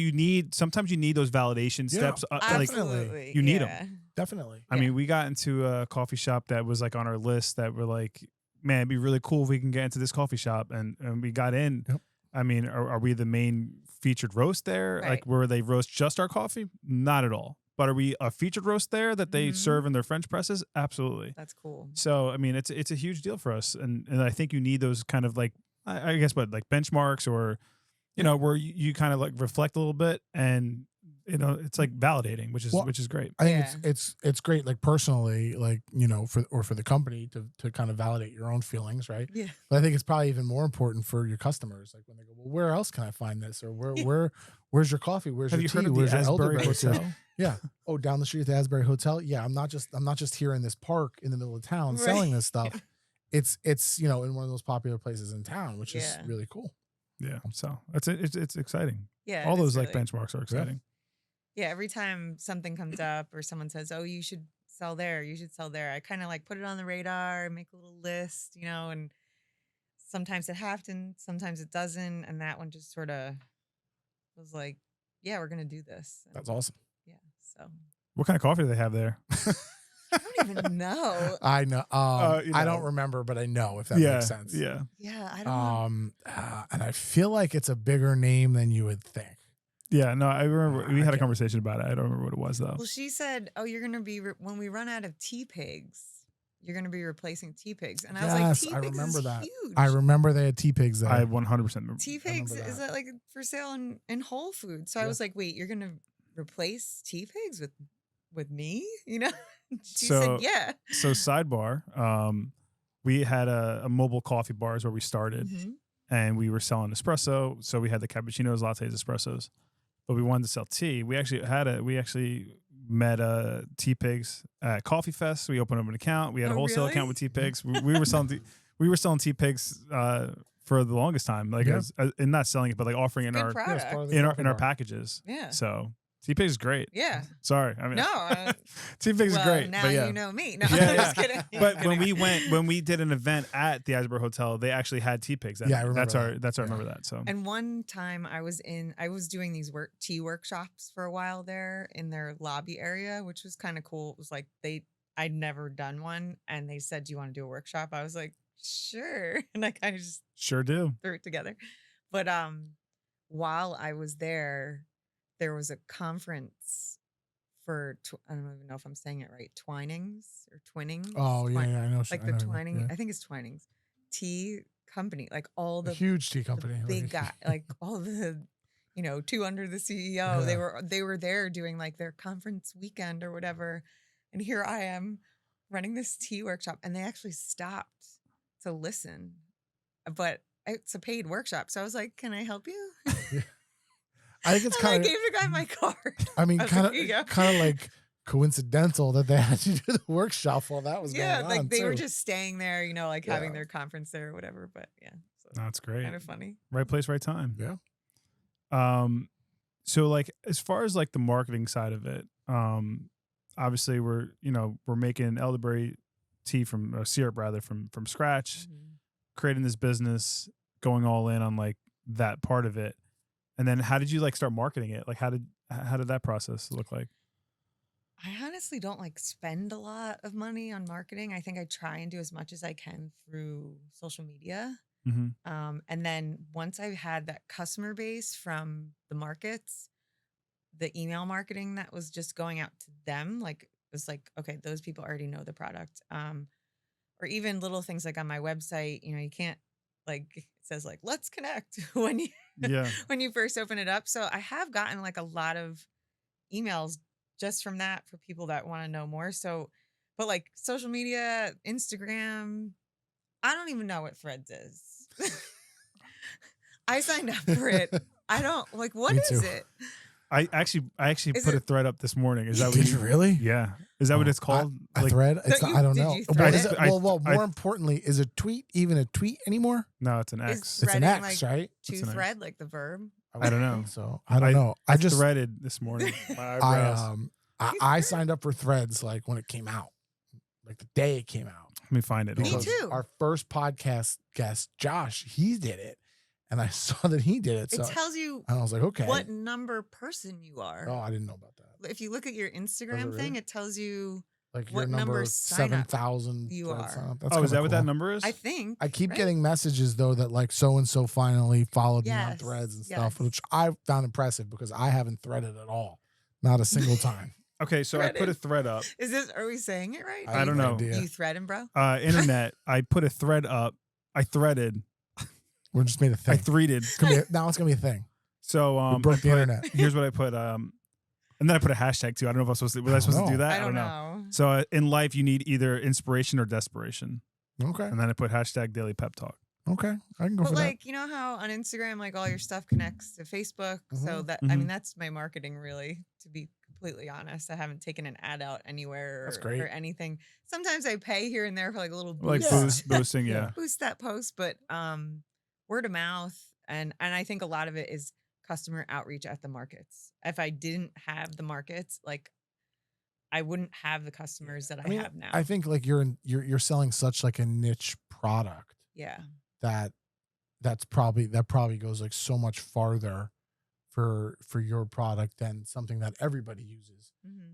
sometimes you need those validation steps. Absolutely. Like you need them. Definitely. I mean, we got into a coffee shop that was like on our list that we're like, man, it'd be really cool if we can get into this coffee shop. And we got in. Yep. I mean, are we the main featured roast there? Right. Like, where they roast just our coffee? Not at all. But are we a featured roast there that they serve in their French presses? Absolutely. That's cool. So, I mean, it's a huge deal for us. And I think you need those kind of like, I guess, like benchmarks or, where you kind of like reflect a little bit and, it's like validating, which is great. I think it's great, like personally, like, for the company to kind of validate your own feelings, right? Yeah. But I think it's probably even more important for your customers, like when they go, well, where else can I find this? Or where's your coffee? Where's Have your you tea? heard of Where's the your Elderberry Elderberry? Hotel? Yeah. Oh, down the street at the Asbury Hotel. Yeah. I'm not just here in this park in the middle of town selling this stuff. It's in one of those popular places in town, which is really cool. Yeah. So it's exciting. Yeah. All those really, like benchmarks are exciting. Yeah. Every time something comes up or someone says, oh, you should sell there, I kind of like put it on the radar, make a little list, and sometimes it happens, sometimes it doesn't. And that one just sort of was like, yeah, we're going to do this. And That's awesome. Yeah. So What kind of coffee do they have there? I don't even know. I know. I don't remember, but I know, if that makes sense. Yeah. Yeah. I don't know. And I feel like it's a bigger name than you would think. Yeah, no, I remember we had a conversation about it. I don't remember what it was though. Well, she said, "Oh, you're going to be when we run out of tea pigs, you're going to be replacing tea pigs." And I was like, "Tea I pigs remember is that. huge." I remember they had tea pigs there. I 100% remember. Tea pigs is that like for sale in Whole Foods. So I was like, "Wait, you're going to replace tea pigs with me?" She said, "Yeah." So sidebar, we had a mobile coffee bar is where we started, and we were selling espresso. So we had the cappuccinos, lattes, espressos. But we wanted to sell tea. We actually met Tea Pigs at Coffee Fest. We opened up an account. We had a wholesale account with Tea Pigs. We were selling Tea Pigs for the longest time, like and not selling it, but like offering it in our packages. Yeah. So Tea Pigs is great. Yeah. Sorry, I mean no. Tea Pigs is great. Now but you know me. No, yeah, I'm just kidding. But when we did an event at the Asbury Hotel, they actually had Tea Pigs. Yeah, I remember I remember that. So and one time I was doing these tea workshops for a while there in their lobby area, which was kind of cool. It was like I'd never done one, and they said, "Do you want to do a workshop?" I was like, "Sure," and I kind of just sure do threw it together. But while I was there was a conference for I don't even know if I'm saying it right, Twinings or Twinnings. Oh yeah, I know. Like the Twining, I think it's Twinings tea company, like all the huge tea company, big guy, like all the, two under the CEO. Yeah. They were there doing like their conference weekend or whatever, and here I am running this tea workshop, and they actually stopped to listen, but it's a paid workshop, so I was like, "Can I help you?" I think it's kind of. I gave the guy my card. I mean, kind of like coincidental that they had to do the workshop while that was going on. Yeah, like they were just staying there, like having their conference there or whatever. But yeah, so that's great. Kind of funny. Right place, right time. Yeah. So like as far as like the marketing side of it, obviously we're making elderberry tea from syrup rather from scratch, creating this business, going all in on like that part of it. And then how did you like start marketing it? Like how did that process look like? I honestly don't like spend a lot of money on marketing. I think I try and do as much as I can through social media. And then once I had that customer base from the markets, the email marketing that was just going out to them, like it was like, okay, those people already know the product. Or even little things like on my website, you can't like, it says like, let's connect when you first open it up. So I have gotten like a lot of emails just from that for people that want to know more. So, but like social media, Instagram, I don't even know what Threads is. I signed up for it. I don't like, what is it? I actually put a thread up this morning. Is that Did you really? Yeah. Is that what it's called? A thread? It's not, I don't know. More importantly, is a tweet even a tweet anymore? No, it's an X. It's an X, like, right? To thread, like the verb. I don't know. So I don't know. I just threaded this morning. My eyebrows. I signed up for Threads like when it came out, like the day it came out. Let me find it. Me too. Our first podcast guest, Josh, he did it. and I saw that he did it. It So tells you and I was like, okay. what number person you are. Oh, I didn't know about that. If you look at your Instagram thing, it tells you like what your number sign up 7,000 you are. Oh, is that what that number is? I think. I keep right? getting messages though that like so and so finally followed me on Yes, Threads and yes. stuff, which I found impressive because I haven't threaded at all, not a single time. Okay, so I put a thread up. Are we saying it right? I don't know. idea. You threading, bro? Internet. I put a thread up. I threaded. We just made a thing. I threaded. Now it's gonna be a thing. So We broke the internet. Here's what I put. And then I put a hashtag too. I don't know if I was supposed to do that. I don't know. So in life, you need either inspiration or desperation. Okay. And then I put hashtag daily pep talk. Okay. I can go But for like, you know how on Instagram, like all your stuff connects to Facebook. So that, I mean, that's my marketing really, to be completely honest. I haven't taken an ad out anywhere That's great. or anything. Sometimes I pay here and there for like a little Like boost, boosting, yeah. boost that post, but word of mouth. And I think a lot of it is customer outreach at the markets. If I didn't have the markets, like I wouldn't have the customers that I have now. I think like you're selling such like a niche product. Yeah. That probably goes like so much farther for your product than something that everybody uses.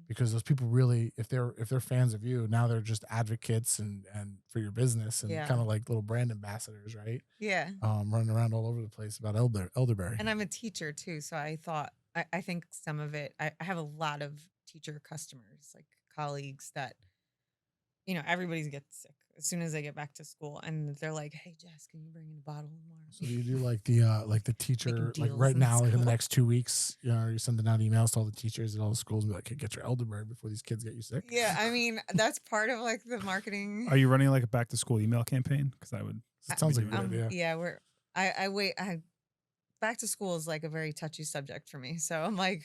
Because those people really, if they're fans of you, now they're just advocates and for your business and kind of like little brand ambassadors, right? Yeah. Running around all over the place about Elderberry. And I'm a teacher too, so I thought I think some of it. I have a lot of teacher customers, like colleagues that, you know, everybody gets sick as soon as they get back to school, and they're like, "Hey, Jess, can you bring in a bottle tomorrow?" So you do like the teacher like right now, like in the next 2 weeks, you know, you're sending out emails to all the teachers at all the schools and be like, "Hey, get your Elderberry before these kids get you sick." Yeah, I mean that's part of like the marketing. Are you running like a back to school email campaign? Because I would. It sounds like a good idea. Yeah, I wait. Back to school is like a very touchy subject for me, so I'm like,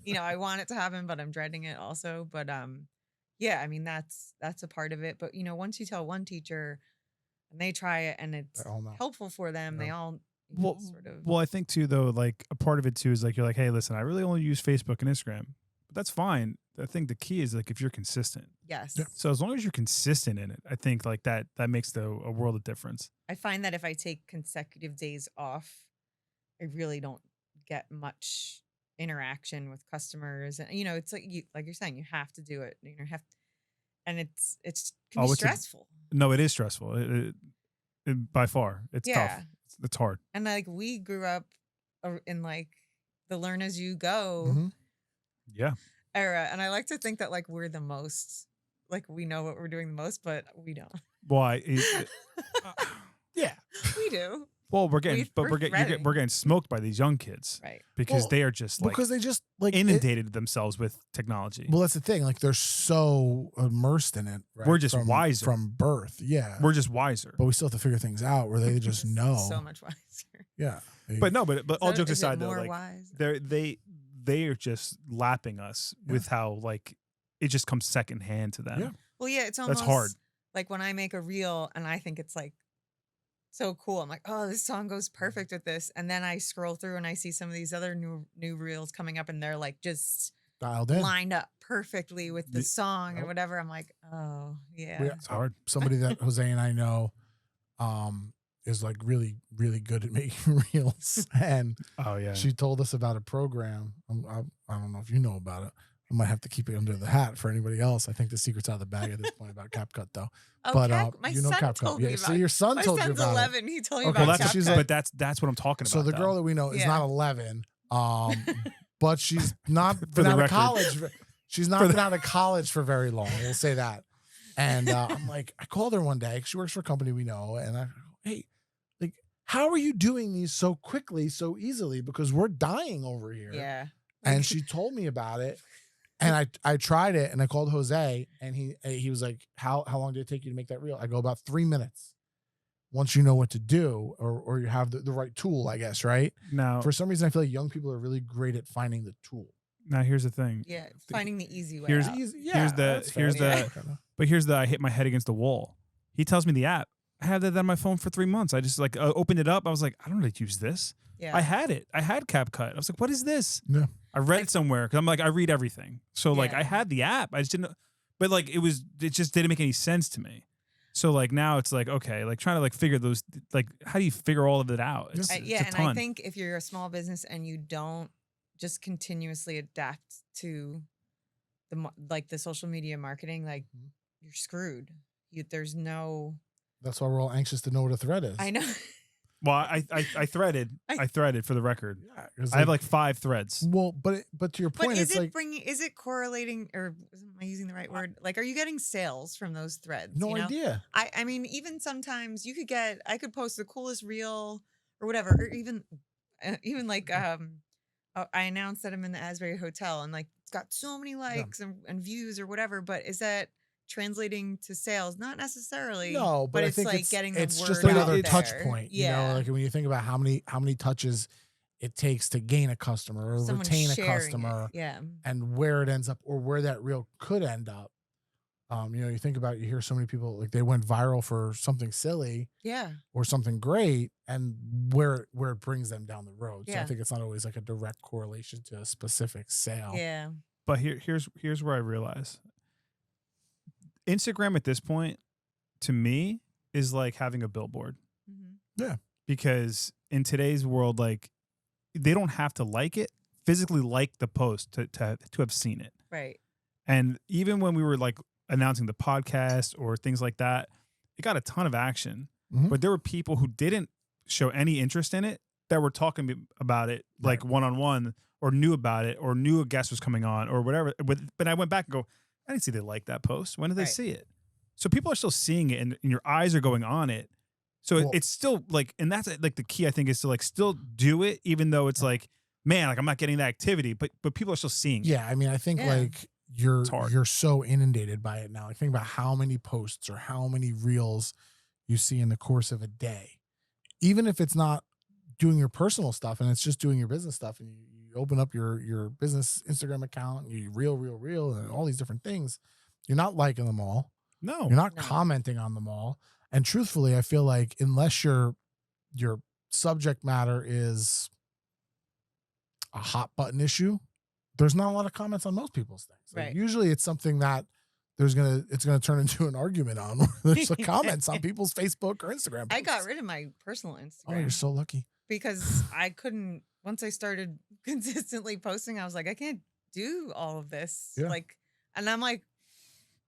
you know, I want it to happen, but I'm dreading it also. But yeah, I mean that's a part of it. But you know, once you tell one teacher and they try it and it's helpful for them, they all sort of. Well, I think too though, like a part of it too is like you're like, hey, listen, I really only use Facebook and Instagram, but that's fine. I think the key is like if you're consistent. Yes. Yeah. So as long as you're consistent in it, I think like that makes a world of difference. I find that if I take consecutive days off, I really don't get much interaction with customers, and you know, it's like you're saying, you have to do it. You know, and it can be stressful. No, it is stressful. It by far, it's tough. It's hard. And like we grew up in like the learn as you go era, and I like to think that like we're the most, like we know what we're doing the most, but we don't. Why? Yeah, we do. Well, we're getting smoked by these young kids, right? Because they are just like because they just like inundated themselves with technology. Well, that's the thing. Like they're so immersed in it. Right? We're just wiser from birth. Yeah, we're just wiser, but we still have to figure things out where they just know so much wiser. Yeah, but all jokes aside, though, like wise? they are just lapping us with how like it just comes secondhand to them. Yeah. Well, yeah, it's almost that's hard. Like when I make a reel and I think it's like so cool. I'm like, oh, this song goes perfect with this. And then I scroll through and I see some of these other new reels coming up and they're like just dialed in, lined up perfectly with the song and whatever. I'm like, oh yeah. It's hard. Somebody that Jose and I know is like really, really good at making reels. And she told us about a program. I don't know if you know about it. I might have to keep it under the hat for anybody else. I think the secret's out of the bag at this point about CapCut, though. Oh, but my you know son CapCut. told me about so your son told you about 11. it. He told me about CapCut. But that's what I'm talking about. So the girl that we know is not 11, but she's not been out of college. She's not been out of college for very long. We'll say that. And I'm like, I called her one day. She works for a company we know, and I go, hey, like, how are you doing these so quickly, so easily? Because we're dying over here. Yeah. And she told me about it. And I tried it and I called Jose and he was like, how long did it take you to make that reel? I go, about 3 minutes. Once you know what to do or you have the right tool, I guess, right? Now, for some reason, I feel like young people are really great at finding the tool. Now, here's the thing. Yeah, finding the easy way here's out. Here's the I hit my head against the wall. He tells me the app. I had that on my phone for 3 months. I just like opened it up. I was like, I don't really use this. Yeah. I had it. I had CapCut. I was like, what is this? Yeah. I read it somewhere because I'm like, I read everything. So like I had the app. I just didn't, but like it just didn't make any sense to me. So like now it's like, okay, like trying to like figure those, like how do you figure all of it out? It's and a ton. I think if you're a small business and you don't just continuously adapt to the social media marketing, like you're screwed. There's no. That's why we're all anxious to know what a thread is. I know. Well, I threaded for the record. Yeah, I have like 5 threads. Well, but to your point, But is it's it like is it correlating, or am I using the right word? Like, are you getting sales from those threads? no idea. I mean, even sometimes I could post the coolest reel or whatever, or even like I announced that I'm in the Asbury Hotel and like it's got so many likes and views or whatever, but is that translating to sales? Not necessarily. No, but I it's think like it's getting the it's word just another out touch there. point. Yeah. You know, like when you think about how many touches it takes to gain a customer or Someone retain a sharing customer, it. Yeah. and where it ends up or where that reel could end up. You know, you hear so many people like they went viral for something silly, Yeah. or something great, and where it brings them down the road. So I Yeah. think it's not always like a direct correlation to a specific sale. Yeah. But here's where I realize Instagram at this point, to me, is like having a billboard. Mm-hmm. Yeah. Because in today's world, like they don't have to like it, physically like the post to have seen it. Right. And even when we were like announcing the podcast or things like that, it got a ton of action. Mhm. But there were people who didn't show any interest in it that were talking about it like one-on-one, or knew about it, or knew a guest was coming on or whatever. But I went back and go, I didn't see they liked that post. When did they see it? So people are still seeing it, and your eyes are going on it. So it's still like, and that's like the key, I think, is to like still do it, even though it's like, man, like I'm not getting that activity, but people are still seeing it. Yeah, I mean, I think like you're so inundated by it now. Like think about how many posts or how many reels you see in the course of a day. Even if it's not doing your personal stuff and it's just doing your business stuff, and you open up your business Instagram account and you reel, and all these different things, you're not liking them all. No. You're not commenting on them all. And truthfully, I feel like unless your subject matter is a hot button issue, there's not a lot of comments on most people's things. Like usually it's something that it's gonna turn into an argument on. There's comments on people's Facebook or Instagram posts. I got rid of my personal Instagram. Oh, you're so lucky. Because I couldn't, once I started consistently posting, I was like, I can't do all of this. Yeah. Like, and I'm like,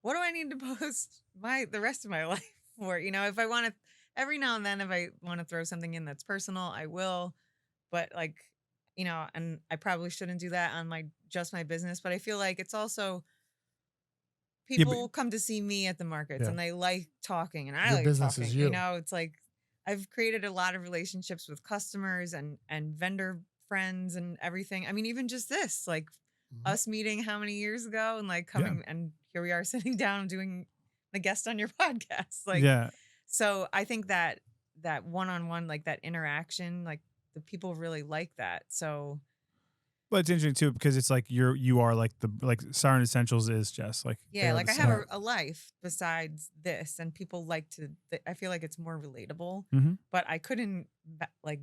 what do I need to post the rest of my life for? You know, if I want to, every now and then, if I want to throw something in that's personal, I will. But like, you know, and I probably shouldn't do that on my business. But I feel like it's also people come to see me at the markets and they like talking, and I like business talking. Is you. You know, it's like I've created a lot of relationships with customers and vendor friends and everything. I mean, even just this, like us meeting how many years ago, and like coming and here we are sitting down doing a guest on your podcast. Like, so I think that one-on-one, like that interaction, like the people really like that. So, but it's interesting too, because it's like you are like Siren Essentials is just like, like I have a life besides this, and people like to, I feel like it's more relatable, but I couldn't like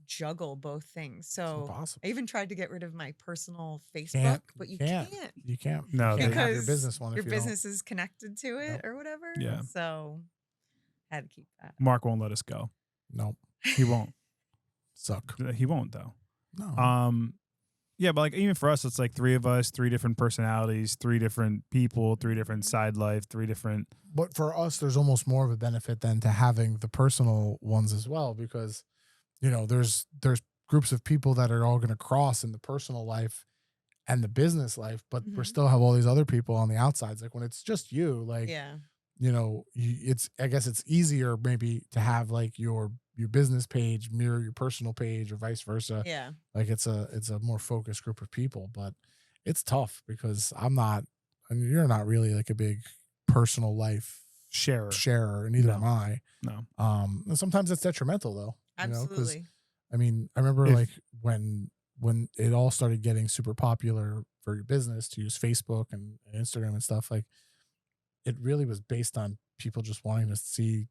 juggle both things. So I even tried to get rid of my personal Facebook, but you can't. You can't. No, you can't because have your business one. Your business is connected to it or whatever. Yeah. So I had to keep that. Mark won't let us go. Nope. He won't. Suck. He won't though. No. Yeah, but like even for us, it's like 3 of us, 3 different personalities, 3 different people, 3 different side life, 3 different. But for us, there's almost more of a benefit than to having the personal ones as well, because you know there's groups of people that are all going to cross in the personal life and the business life, but we still have all these other people on the outsides. Like when it's just you, like you know, I guess it's easier maybe to have like your business page mirror your personal page or vice versa. Yeah. Like it's a more focused group of people, but it's tough because you're not really like a big personal life sharer, and neither am I. No. And sometimes it's detrimental though. Absolutely. You know, 'cause, I mean, I remember like when it all started getting super popular for your business to use Facebook and Instagram and stuff, like it really was based on people just wanting to see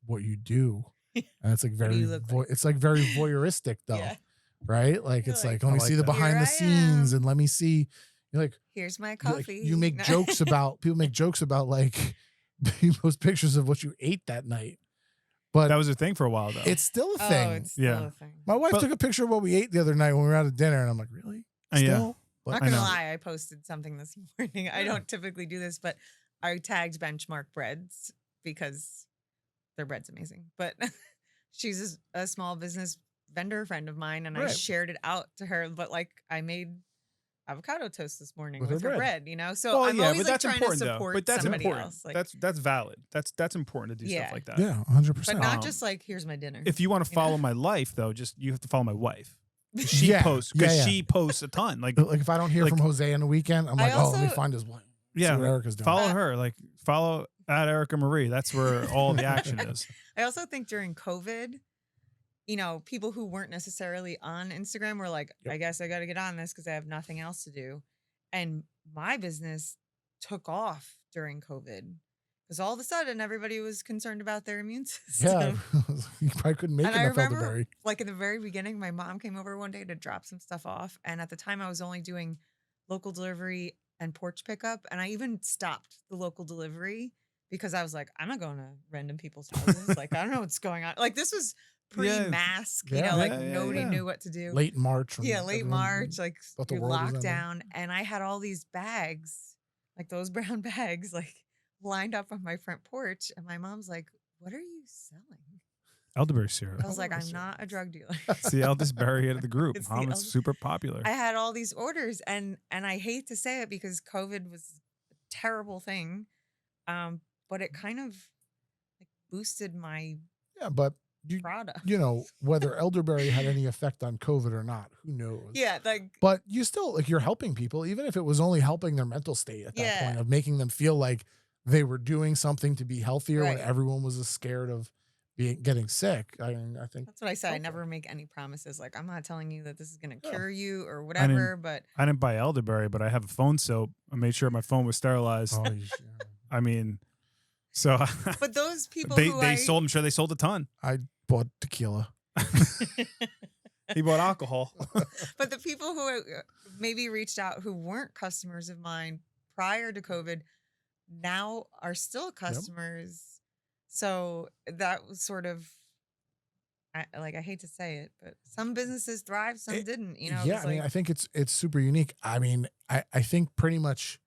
what you do. And it's like it's like very voyeuristic though. Right? Like it's like let me see the behind the scenes and let me see. You're like, here's my coffee. You make jokes about people make jokes about like, you post pictures of what you ate that night. But That was a thing for a while, though. it's still a thing. it's still Yeah. a thing. My wife But- took a picture of what we ate the other night when we were out at dinner, and I'm like, really? Yeah. Still? But Not I gonna know. lie, I posted something this morning. I Yeah. don't typically do this, but I tagged Benchmark Breads because their bread's amazing. But she's a small business vendor friend of mine, and I Right. shared it out to her. But like, I made avocado toast this morning With with her her bread. bread. You know, so Well, I'm yeah, always but like that's trying to important, though. support But that's somebody important. else. Like, That's valid. That's important to do Yeah. stuff like that. yeah, 100%. but not Um, just like here's my dinner. If you want to You know? follow my life, though, just you have to follow my wife. She Yeah. posts Yeah, because yeah. she posts a ton. Like, Like if I don't hear Like- from Jose in the weekend, I'm like, I oh, let me also- find his wife. yeah, See what Erica's doing. follow her. Like, follow at Erica Marie. That's where all the action is. I also think during COVID, you know, people who weren't necessarily on Instagram were like, Yep. I guess I got to get on this because I have nothing else to do. And my business took off during COVID because all of a sudden everybody was concerned about their immune Yeah, system. you probably couldn't make And I enough remember, elderberry. like in the very beginning, my mom came over one day to drop some stuff off. And at the time, I was only doing local delivery and porch pickup. And I even stopped the local delivery because I was like, I'm not going to random people's houses. Like, I don't know what's going on. Like, this was pre-mask, you Yeah. know, like Yeah, yeah, nobody yeah. knew what to do. Late March. when Yeah, late everyone March, like thought the your world was ending. lockdown. And I had all these bags, like those brown bags, like lined up on my front porch. And my mom's like, what are you selling? Elderberry syrup. I was like, I'm Elderberry not a drug dealer. It's the eldest berry of the group. It's the It's eldest- super popular. I had all these orders, and I hate to say it because COVID was a terrible thing, but it kind of like boosted my Yeah, but you product. know whether elderberry had any effect on COVID or not, who knows? Yeah, like But you still like you're helping people, even if it was only helping their mental state at that Yeah. point of making them feel like they were doing something to be healthier when Right. everyone was scared of getting sick. I mean, I think that's what I said. I Okay. never make any promises. Like I'm not telling you that this is gonna Yeah. cure you or whatever. But I didn't buy elderberry, but I have a phone soap. I made sure my phone was sterilized. oh, I mean, so but those people they who they I, sold. I'm sure they sold a ton. I bought tequila. He bought alcohol. but the people who maybe reached out who weren't customers of mine prior to COVID now are still customers. So that was sort of I hate to say it, but some businesses thrived, some didn't. You know, yeah, it's I mean, like- I think it's super unique. I mean, I think pretty much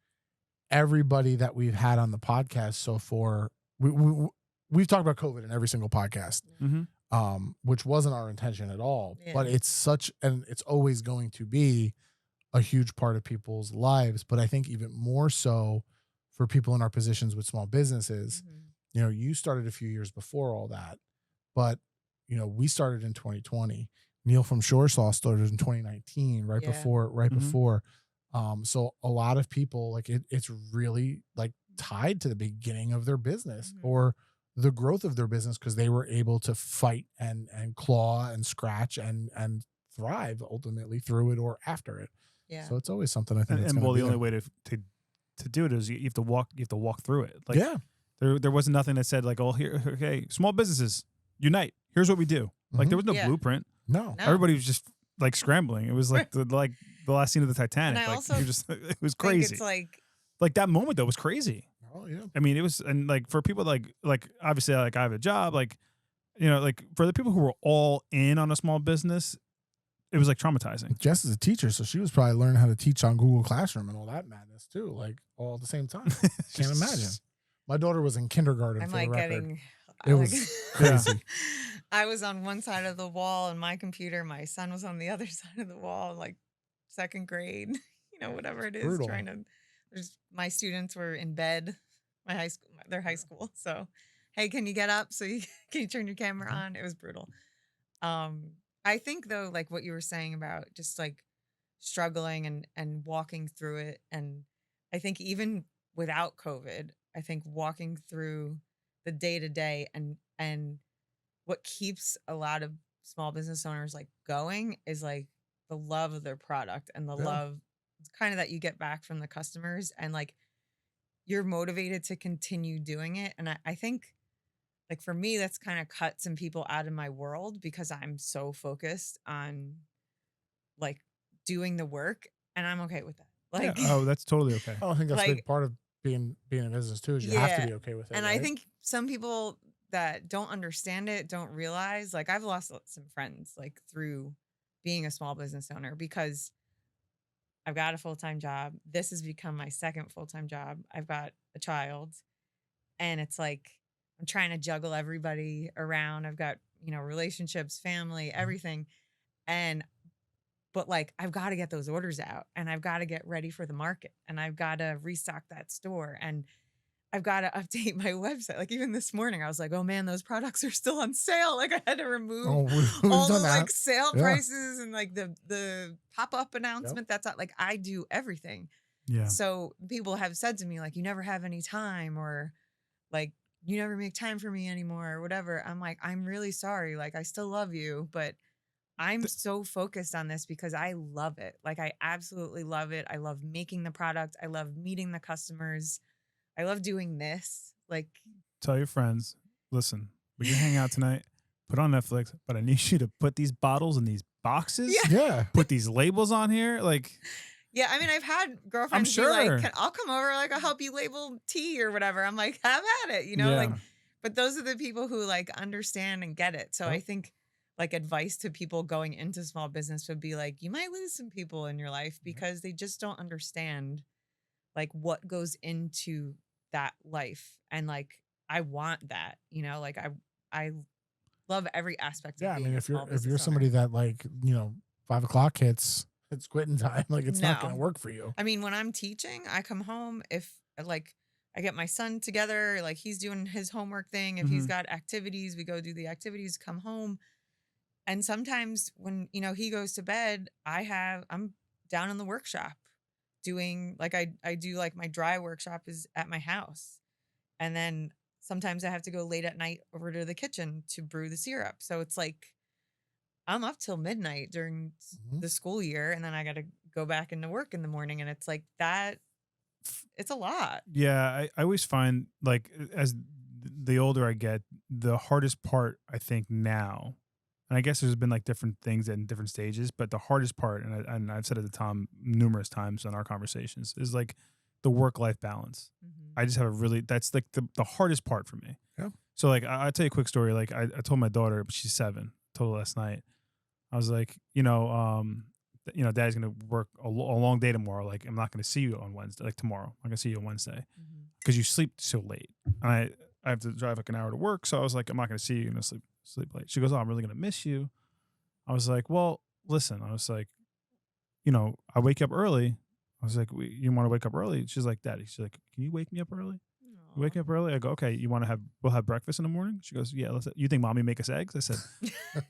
everybody that we've had on the podcast so far, we've talked about COVID in every single podcast, Mm-hmm. which wasn't our intention at all. Yeah. But it's always going to be a huge part of people's lives. But I think even more so for people in our positions with small businesses. Mhm. You know, you started a few years before all that, but you know, we started in 2020. Neil from Shore Saw started in 2019, right Yeah. before. Mhm. So a lot of people like it's really like tied to the beginning of their business Mhm. or the growth of their business because they were able to fight and claw and scratch and thrive ultimately through it or after it. Yeah. So it's always something I think. that's And gonna well, be the only there. way to do it is you have to walk. You have to walk through it. Like yeah. there wasn't nothing that said like, oh, here, okay, small businesses unite. Here's what we do. Like there was no Yeah. blueprint. No. No. Everybody was just like scrambling. It was like the last scene of the Titanic. I Like also you're just it was I think crazy. it's like Like that moment though was crazy. Oh yeah. I mean, it was, and like for people like obviously like I have a job, like you know, like for the people who were all in on a small business, it was like traumatizing. Jess is a teacher, so she was probably learning how to teach on Google Classroom and all that madness too, like all at the same time. Can't imagine. My daughter was in kindergarten. I'm for like the record. getting. It was crazy. I was on one side of the wall on my computer. My son was on the other side of the wall, like second grade. You know, whatever it is. Brutal. Trying to. My students were in bed. My high school. Their high school. So, hey, can you get up? So can you turn your camera Mm-hmm. on? It was brutal. I think though, like what you were saying about just like struggling and walking through it, and I think even without COVID, I think walking through the day to day and what keeps a lot of small business owners like going is like the love of their product and the Yeah. love kind of that you get back from the customers, and like you're motivated to continue doing it. And I think like for me, that's kind of cut some people out of my world because I'm so focused on like doing the work, and I'm okay with that. Like, Yeah. Oh, that's totally okay. I don't think that's a Like, big part of being in business too, is you have to be okay with it. And right? I think some people that don't understand it don't realize, like, I've lost some friends like through being a small business owner because I've got a full-time job. This has become my second full-time job. I've got a child, and it's like I'm trying to juggle everybody around. I've got, relationships, family, everything. And but like I've got to get those orders out, and I've got to get ready for the market, and I've got to restock that store, and I've got to update my website. Like even this morning, I was like, oh man, those products are still on sale. Like I had to remove Oh, we've all the done that. like sale Yeah. prices and like the pop-up announcement. That's not, like I do everything. Yeah. So people have said to me, like, you never have any time, or like you never make time for me anymore, or whatever. I'm like, I'm really sorry. Like I still love you, but I'm so focused on this because I love it. Like I absolutely love it. I love making the product. I love meeting the customers. I love doing this. Like, Tell your friends, listen, we can hang out tonight, put on Netflix, but I need you to put these bottles in these boxes. Yeah. Put these labels on here. Like, yeah, I mean, I've had girlfriends be sure. like, I'll come over, like I'll help you label tea or whatever. I'm like, have at it, Yeah. like, but those are the people who like understand and get it. So I think like advice to people going into small business would be like, you might lose some people in your life because they just don't understand like what goes into that life. And like, I want that, like I love every aspect of Yeah, I being mean, a if small you're business somebody owner. that like 5 o'clock hits, it's quitting time. Like it's not going to No. work for you. I mean, when I'm teaching, I come home, if like I get my son together, like he's doing his homework thing. If he's got activities, we go do the activities, come home. And sometimes when, he goes to bed, I'm down in the workshop doing like, I do like my dry workshop is at my house. And then sometimes I have to go late at night over to the kitchen to brew the syrup. So it's like, I'm up till midnight during the school year, and then I got to go back into work in the morning. And it's like that, it's a lot. Yeah, I always find like as the older I get, the hardest part I think now, and I guess there's been like different things in different stages, but the hardest part, and I've said it to Tom numerous times in our conversations, is like the work-life balance. I just have that's like the hardest part for me. Yeah. So like I'll tell you a quick story. Like I told my daughter, she's 7, told her last night. I was like, Daddy's gonna work a long day tomorrow. Like I'm not gonna see you on Wednesday. Like tomorrow, I'm gonna see you on Wednesday because you sleep so late. And I have to drive like an hour to work, so I was like, I'm not gonna see you. You're gonna sleep late. She goes, oh, I'm really gonna miss you. I was like, well, listen. I was like, I wake up early. I was like, you want to wake up early? She's like, Daddy. She's like, can you wake me up early? You wake me up early? I go, okay, we'll have breakfast in the morning? She goes, yeah, you think mommy make us eggs? I said,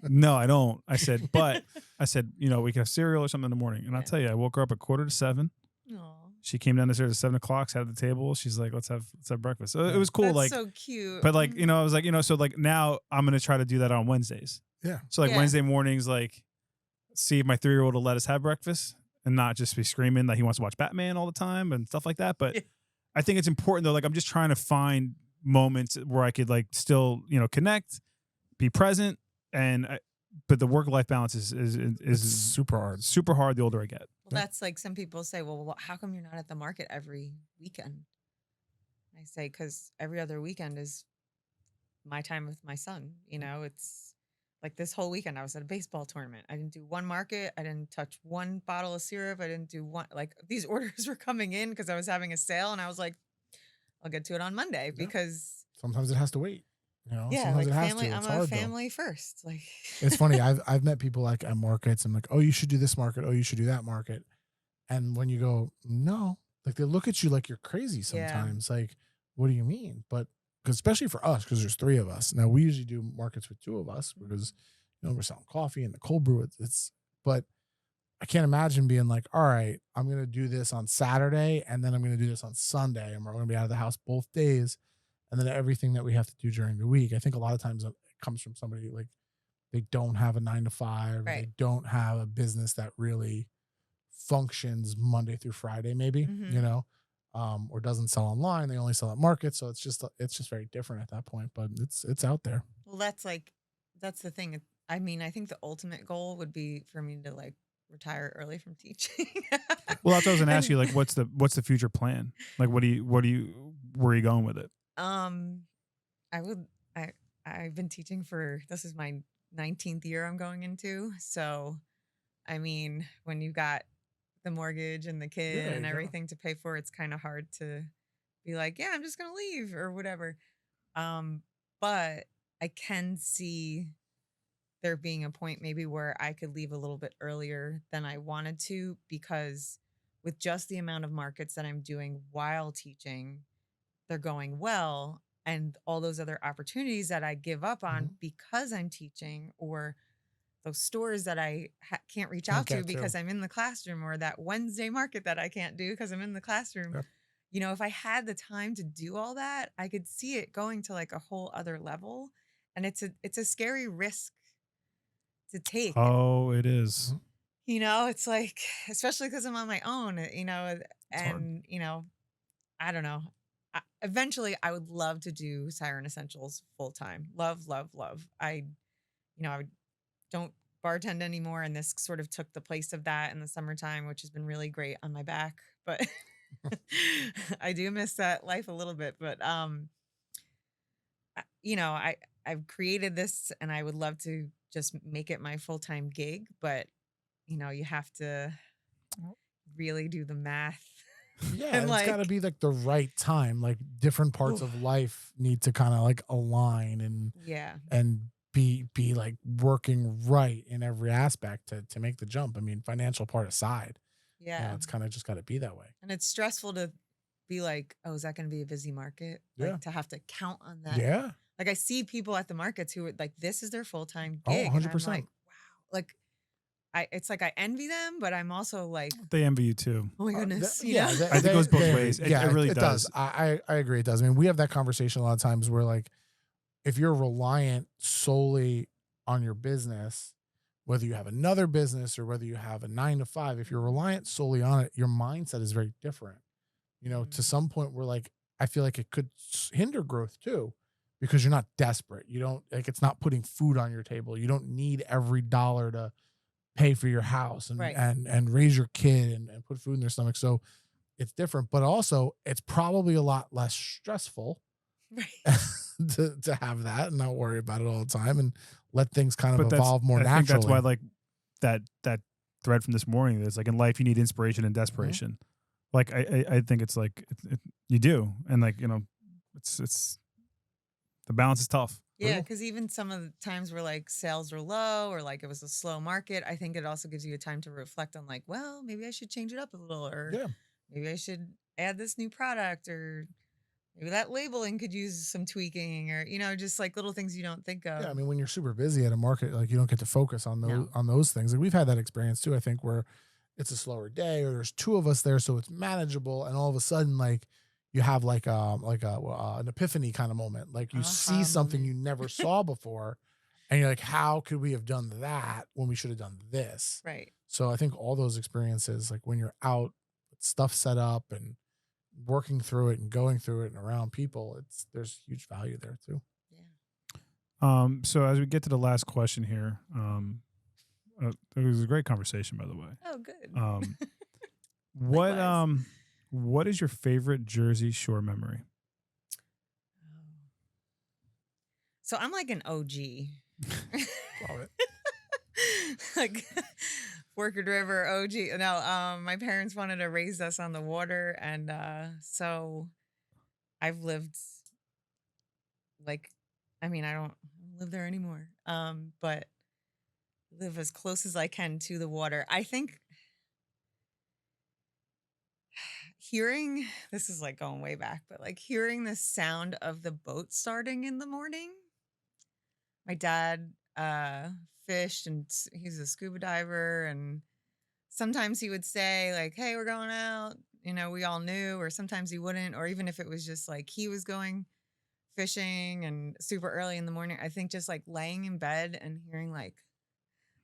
no, I don't. I said, but we can have cereal or something in the morning. And I'll tell you, I woke her up at 6:45. Aww. She came down the stairs at 7 o'clock, sat at the table. She's like, let's have breakfast. So it was cool. That's like, so cute. but like, I was like, so like now I'm going to try to do that on Wednesdays. Yeah. So like Wednesday mornings, like see if my 3-year-old will let us have breakfast and not just be screaming that he wants to watch Batman all the time and stuff like that. But I think it's important though. Like I'm just trying to find moments where I could like still, connect, be present. But the work-life balance is super hard. Super hard the older I get. Well, that's like some people say, well, how come you're not at the market every weekend? I say, because every other weekend is my time with my son. It's like this whole weekend I was at a baseball tournament. I didn't do one market. I didn't touch one bottle of syrup. I didn't do one, like these orders were coming in because I was having a sale, and I was like, I'll get to it on Monday because sometimes it has to wait. Yeah, sometimes like it has family. to. It's I'm hard, a family first. Like it's funny. I've met people like at markets. I'm like, oh, you should do this market. Oh, you should do that market. And when you go, no, like they look at you like you're crazy sometimes. Like, what do you mean? But because especially for us, because there's 3 of us. Now we usually do markets with 2 of us because we're selling coffee and the cold brew. But I can't imagine being like, all right, I'm gonna do this on Saturday and then I'm gonna do this on Sunday, and we're gonna be out of the house both days. And then everything that we have to do during the week, I think a lot of times it comes from somebody like they don't have a 9 to 5, Right. they don't have a business that really functions Monday through Friday, maybe, or doesn't sell online. They only sell at markets, so it's just very different at that point. But it's out there. Well, that's the thing. I mean, I think the ultimate goal would be for me to like retire early from teaching. Well, that's what I was gonna ask you. Like, what's the future plan? Like, where are you going with it? I would I've been teaching this is my 19th year I'm going into. So I mean, when you got the mortgage and the kid There and you go. everything to pay for, it's kind of hard to be like, yeah, I'm just gonna leave or whatever. But I can see there being a point maybe where I could leave a little bit earlier than I wanted to, because with just the amount of markets that I'm doing while teaching, they're going well. And all those other opportunities that I give up on because I'm teaching, or those stores that I can't reach out to because I'm in the classroom, or that Wednesday market that I can't do because I'm in the classroom. Yep. You know, if I had the time to do all that, I could see it going to like a whole other level. And it's a scary risk to take. Oh, it is. You know, it's like, especially because I'm on my own, hard. and, I don't know. Eventually, I would love to do Siren Essentials full time. Love, love, love. I don't bartend anymore, and this sort of took the place of that in the summertime, which has been really great on my back. But I do miss that life a little bit. But I've created this, and I would love to just make it my full time gig. But you have to really do the math. Yeah, And it's got to be like the right time. Like different parts of life need to kind of like align and be like working right in every aspect to make the jump. I mean, financial part aside, it's kind of just got to be that way. And it's stressful to be like, oh, is that going to be a busy market? Like to have to count on that. Yeah. Like I see people at the markets who are like, this is their full time Oh, gig. 100%. And I'm like, wow, like. It's like I envy them, but I'm also like, they envy you too. oh my goodness. I think it goes both ways. It really does. I agree. It does. I mean, we have that conversation a lot of times where like, if you're reliant solely on your business, whether you have another business or whether you have a 9 to 5, if you're reliant solely on it, your mindset is very different. To some point where like, I feel like it could hinder growth too, because you're not desperate. You don't like, it's not putting food on your table. You don't need every dollar to pay for your house and raise your kid and put food in their stomach. So it's different, but also it's probably a lot less stressful to have that and not worry about it all the time and let things kind of evolve more naturally. I think that's why like that thread from this morning is like, in life you need inspiration and desperation. Like I think it's like you do, and like it's the balance is tough. Yeah, because even some of the times where like sales were low or like it was a slow market, I think it also gives you a time to reflect on like, well, maybe I should change it up a little, or maybe I should add this new product, or maybe that labeling could use some tweaking, or just like little things you don't think of. Yeah, I mean, when you're super busy at a market, like you don't get to focus on those things. Like we've had that experience too, I think, where it's a slower day or there's 2 of us there, so it's manageable, and all of a sudden like you have like an epiphany kind of moment. Like you see something you never saw before, and you're like, how could we have done that when we should have done this? Right. So I think all those experiences, like when you're out, stuff set up and working through it and going through it and around people, there's huge value there too. Yeah. So as we get to the last question here, it was a great conversation, by the way. Oh, good. What is your favorite Jersey Shore memory? So I'm like an OG. Love it. Like Forked River OG. No, my parents wanted to raise us on the water, and so I've lived like, I mean, I don't live there anymore, but live as close as I can to the water. I think hearing, this is like going way back, but like hearing the sound of the boat starting in the morning. My dad fished, and he's a scuba diver, and sometimes he would say like, hey, we're going out, we all knew, or sometimes he wouldn't, or even if it was just like he was going fishing and super early in the morning, I think just like laying in bed and hearing like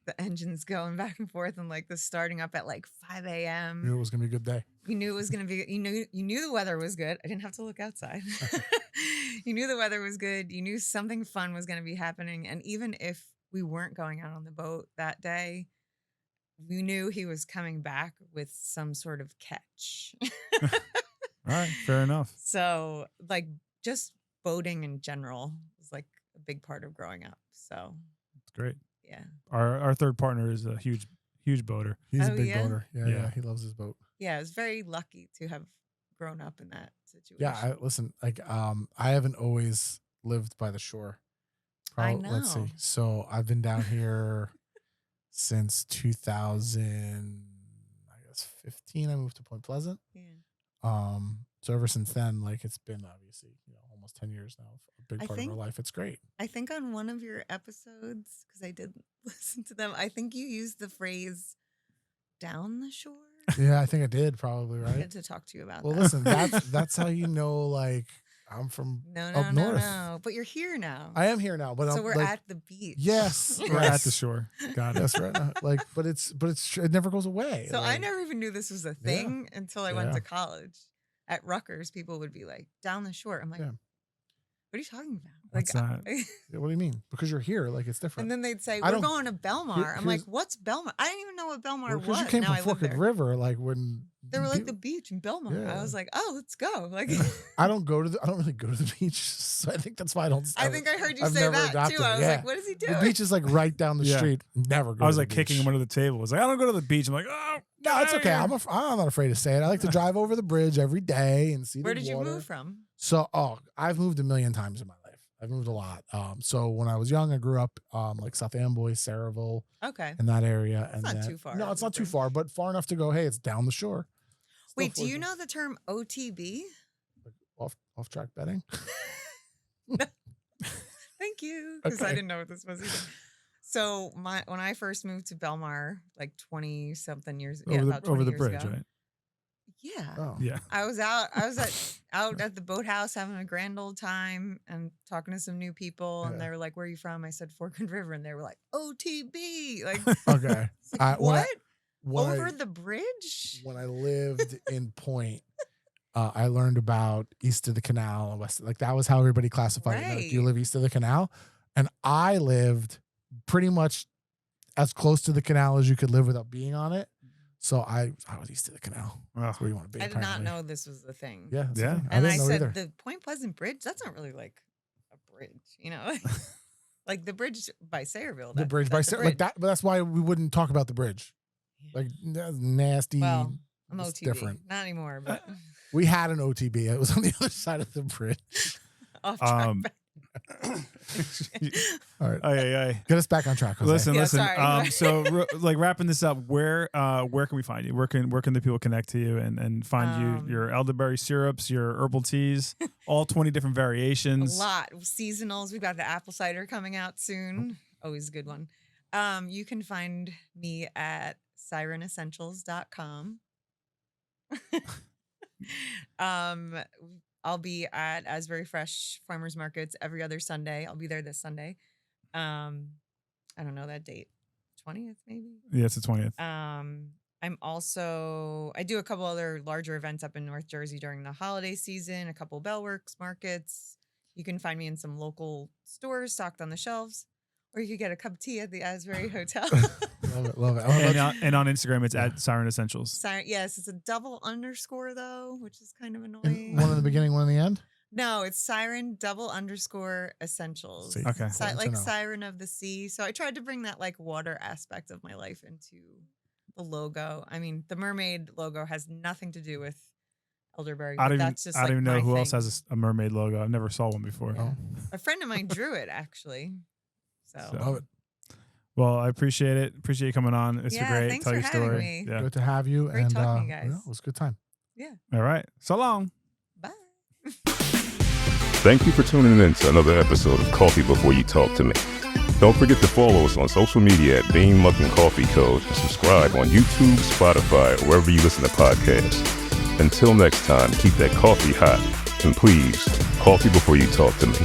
the engines going back and forth and like the starting up at like 5 a.m. You knew it was gonna be a good day. You knew it was gonna be. You knew the weather was good. I didn't have to look outside. You knew the weather was good. You knew something fun was gonna be happening. And even if we weren't going out on the boat that day, we knew he was coming back with some sort of catch. All right, fair enough. So like just boating in general was like a big part of growing up. So It's great. yeah. Our third partner is a huge boater. He's a Oh, big yeah? boater. Yeah, Yeah. yeah. He loves his boat. Yeah, I was very lucky to have grown up in that situation. Yeah, listen, like I haven't always lived by the shore. I Let's know. see. So I've been down here since 2000, I guess 15. I moved to Point Pleasant. Yeah. So ever since then, like it's been obviously, almost 10 years now, a big I part think- of our life. It's great. I think on one of your episodes, because I did listen to them, I think you used the phrase down the shore. Yeah, I think I did probably, I right? had to talk to you about Well, that. listen, that's how you know, like I'm from no, up north. no. But you're here now. I am here now, but so I'm we're like, at the beach. yes, We're at yes. the shore. Got it. That's right. Like, but it never goes away. So I like, never even knew this was a thing until I went Yeah. to college. At Rutgers, people would be like, down the shore. I'm like, Yeah. what are you talking about? What's Like, that? Yeah, what do you mean? Because you're here, like it's different. and then they'd say, I we're don't- going to Belmar. I'm like, here's- what's Belmar? I didn't even know what Belmar Well, was. you came now from I live Forked there. River, like when They were like peop- the beach in Belmar. Yeah. I was like, oh, let's go. Like, I don't really go to the beach, so I think that's why I don't. I think I heard you I've say never that adopted too. it. I was Yeah. like, what is he doing? The beach is like right down the Yeah. street. Never go. I was to like the kicking beach. him under the table. It's like, I don't go to the beach. I'm like, oh, No, it's okay. I'm not afraid to say it. I like to drive over the bridge every day and see Where the did water. you move from? So, I've moved a million times in my life. I've moved a lot. So when I was young, I grew up like South Amboy, Saraville, Okay. in that area. That's not too far, No, it's not too Elderberry. far, but far enough to go. Hey, it's down the shore. Still Wait, do you 40 know the term OTB? off track betting? Thank you, because I Okay. didn't know what this was either. So when I first moved to Belmar, like 20 something years, yeah, about 20 over the years bridge, ago. right? Yeah. Oh, Yeah. I was out at the boathouse having a grand old time and talking to some new people, and Yeah. they were like, "Where are you from?" I said Forked River, and they were like, "OTB." Like, okay. it's like, I- when I- what? When Over I- the bridge? when I lived in Point, I learned about east of the canal and west. Like that was how everybody classified it. Like, do you Right. live east of the canal? And I lived pretty much as close to the canal as you could live without being on it. So I was east of the canal. Oh, That's where you want to be. I did not apparently. know this was the thing. Yeah. that's the Yeah. thing. And I, didn't know said either. the Point Pleasant Bridge. That's not really like a bridge, you know, like the bridge by Sayreville. The bridge by that's the Sarah, like that, but that's why we wouldn't talk about the bridge. Yeah. Like that's nasty. Well, I'm it's OTB. different. Not anymore, but We had an OTB. It was on the other side of the bridge. off track. Um, All right, Ay. get us back on track. Jose. Listen. Yeah, sorry. So, like wrapping this up, where can we find you? Where can the people connect to you and find you? Your elderberry syrups, your herbal teas, all 20 different A variations. lot. Seasonals. We've got the apple cider coming out soon. Always a good one. You can find me at sirenessentials.com. I'll be at Asbury Fresh Farmers Markets every other Sunday. I'll be there this Sunday. I don't know that date. 20th maybe. Yeah, it's the 20th. I do a couple other larger events up in North Jersey during the holiday season, a couple Bellworks markets. You can find me in some local stores stocked on the shelves, or you could get a cup of tea at the Asbury Hotel. Love it. Oh, And on Instagram, it's at Siren Essentials. Yes, it's a double underscore though, which is kind of and annoying. one in the beginning, one in the end. No, it's Siren _ Essentials. See, Okay. important to Like know. Siren of the Sea. So I tried to bring that like water aspect of my life into the logo. I mean, the mermaid logo has nothing to do with Elderberry. I But don't that's just even like know my who else thing. has a mermaid logo. I've never saw one before. Oh. A friend of mine drew it actually. So, So- Love it. Well, I appreciate it. Appreciate you coming on. It's Yeah, great. thanks Tell for your having story. me. Yeah. Good to have you. Great and talking to you guys. yeah, it was a good time. All right. So long. bye. Thank you for tuning in to another episode of Coffee Before You Talk to Me. Don't forget to follow us on social media at Bean Mug and Coffee Co. and subscribe on YouTube, Spotify, or wherever you listen to podcasts. Until next time, keep that coffee hot. And please, coffee before you talk to me.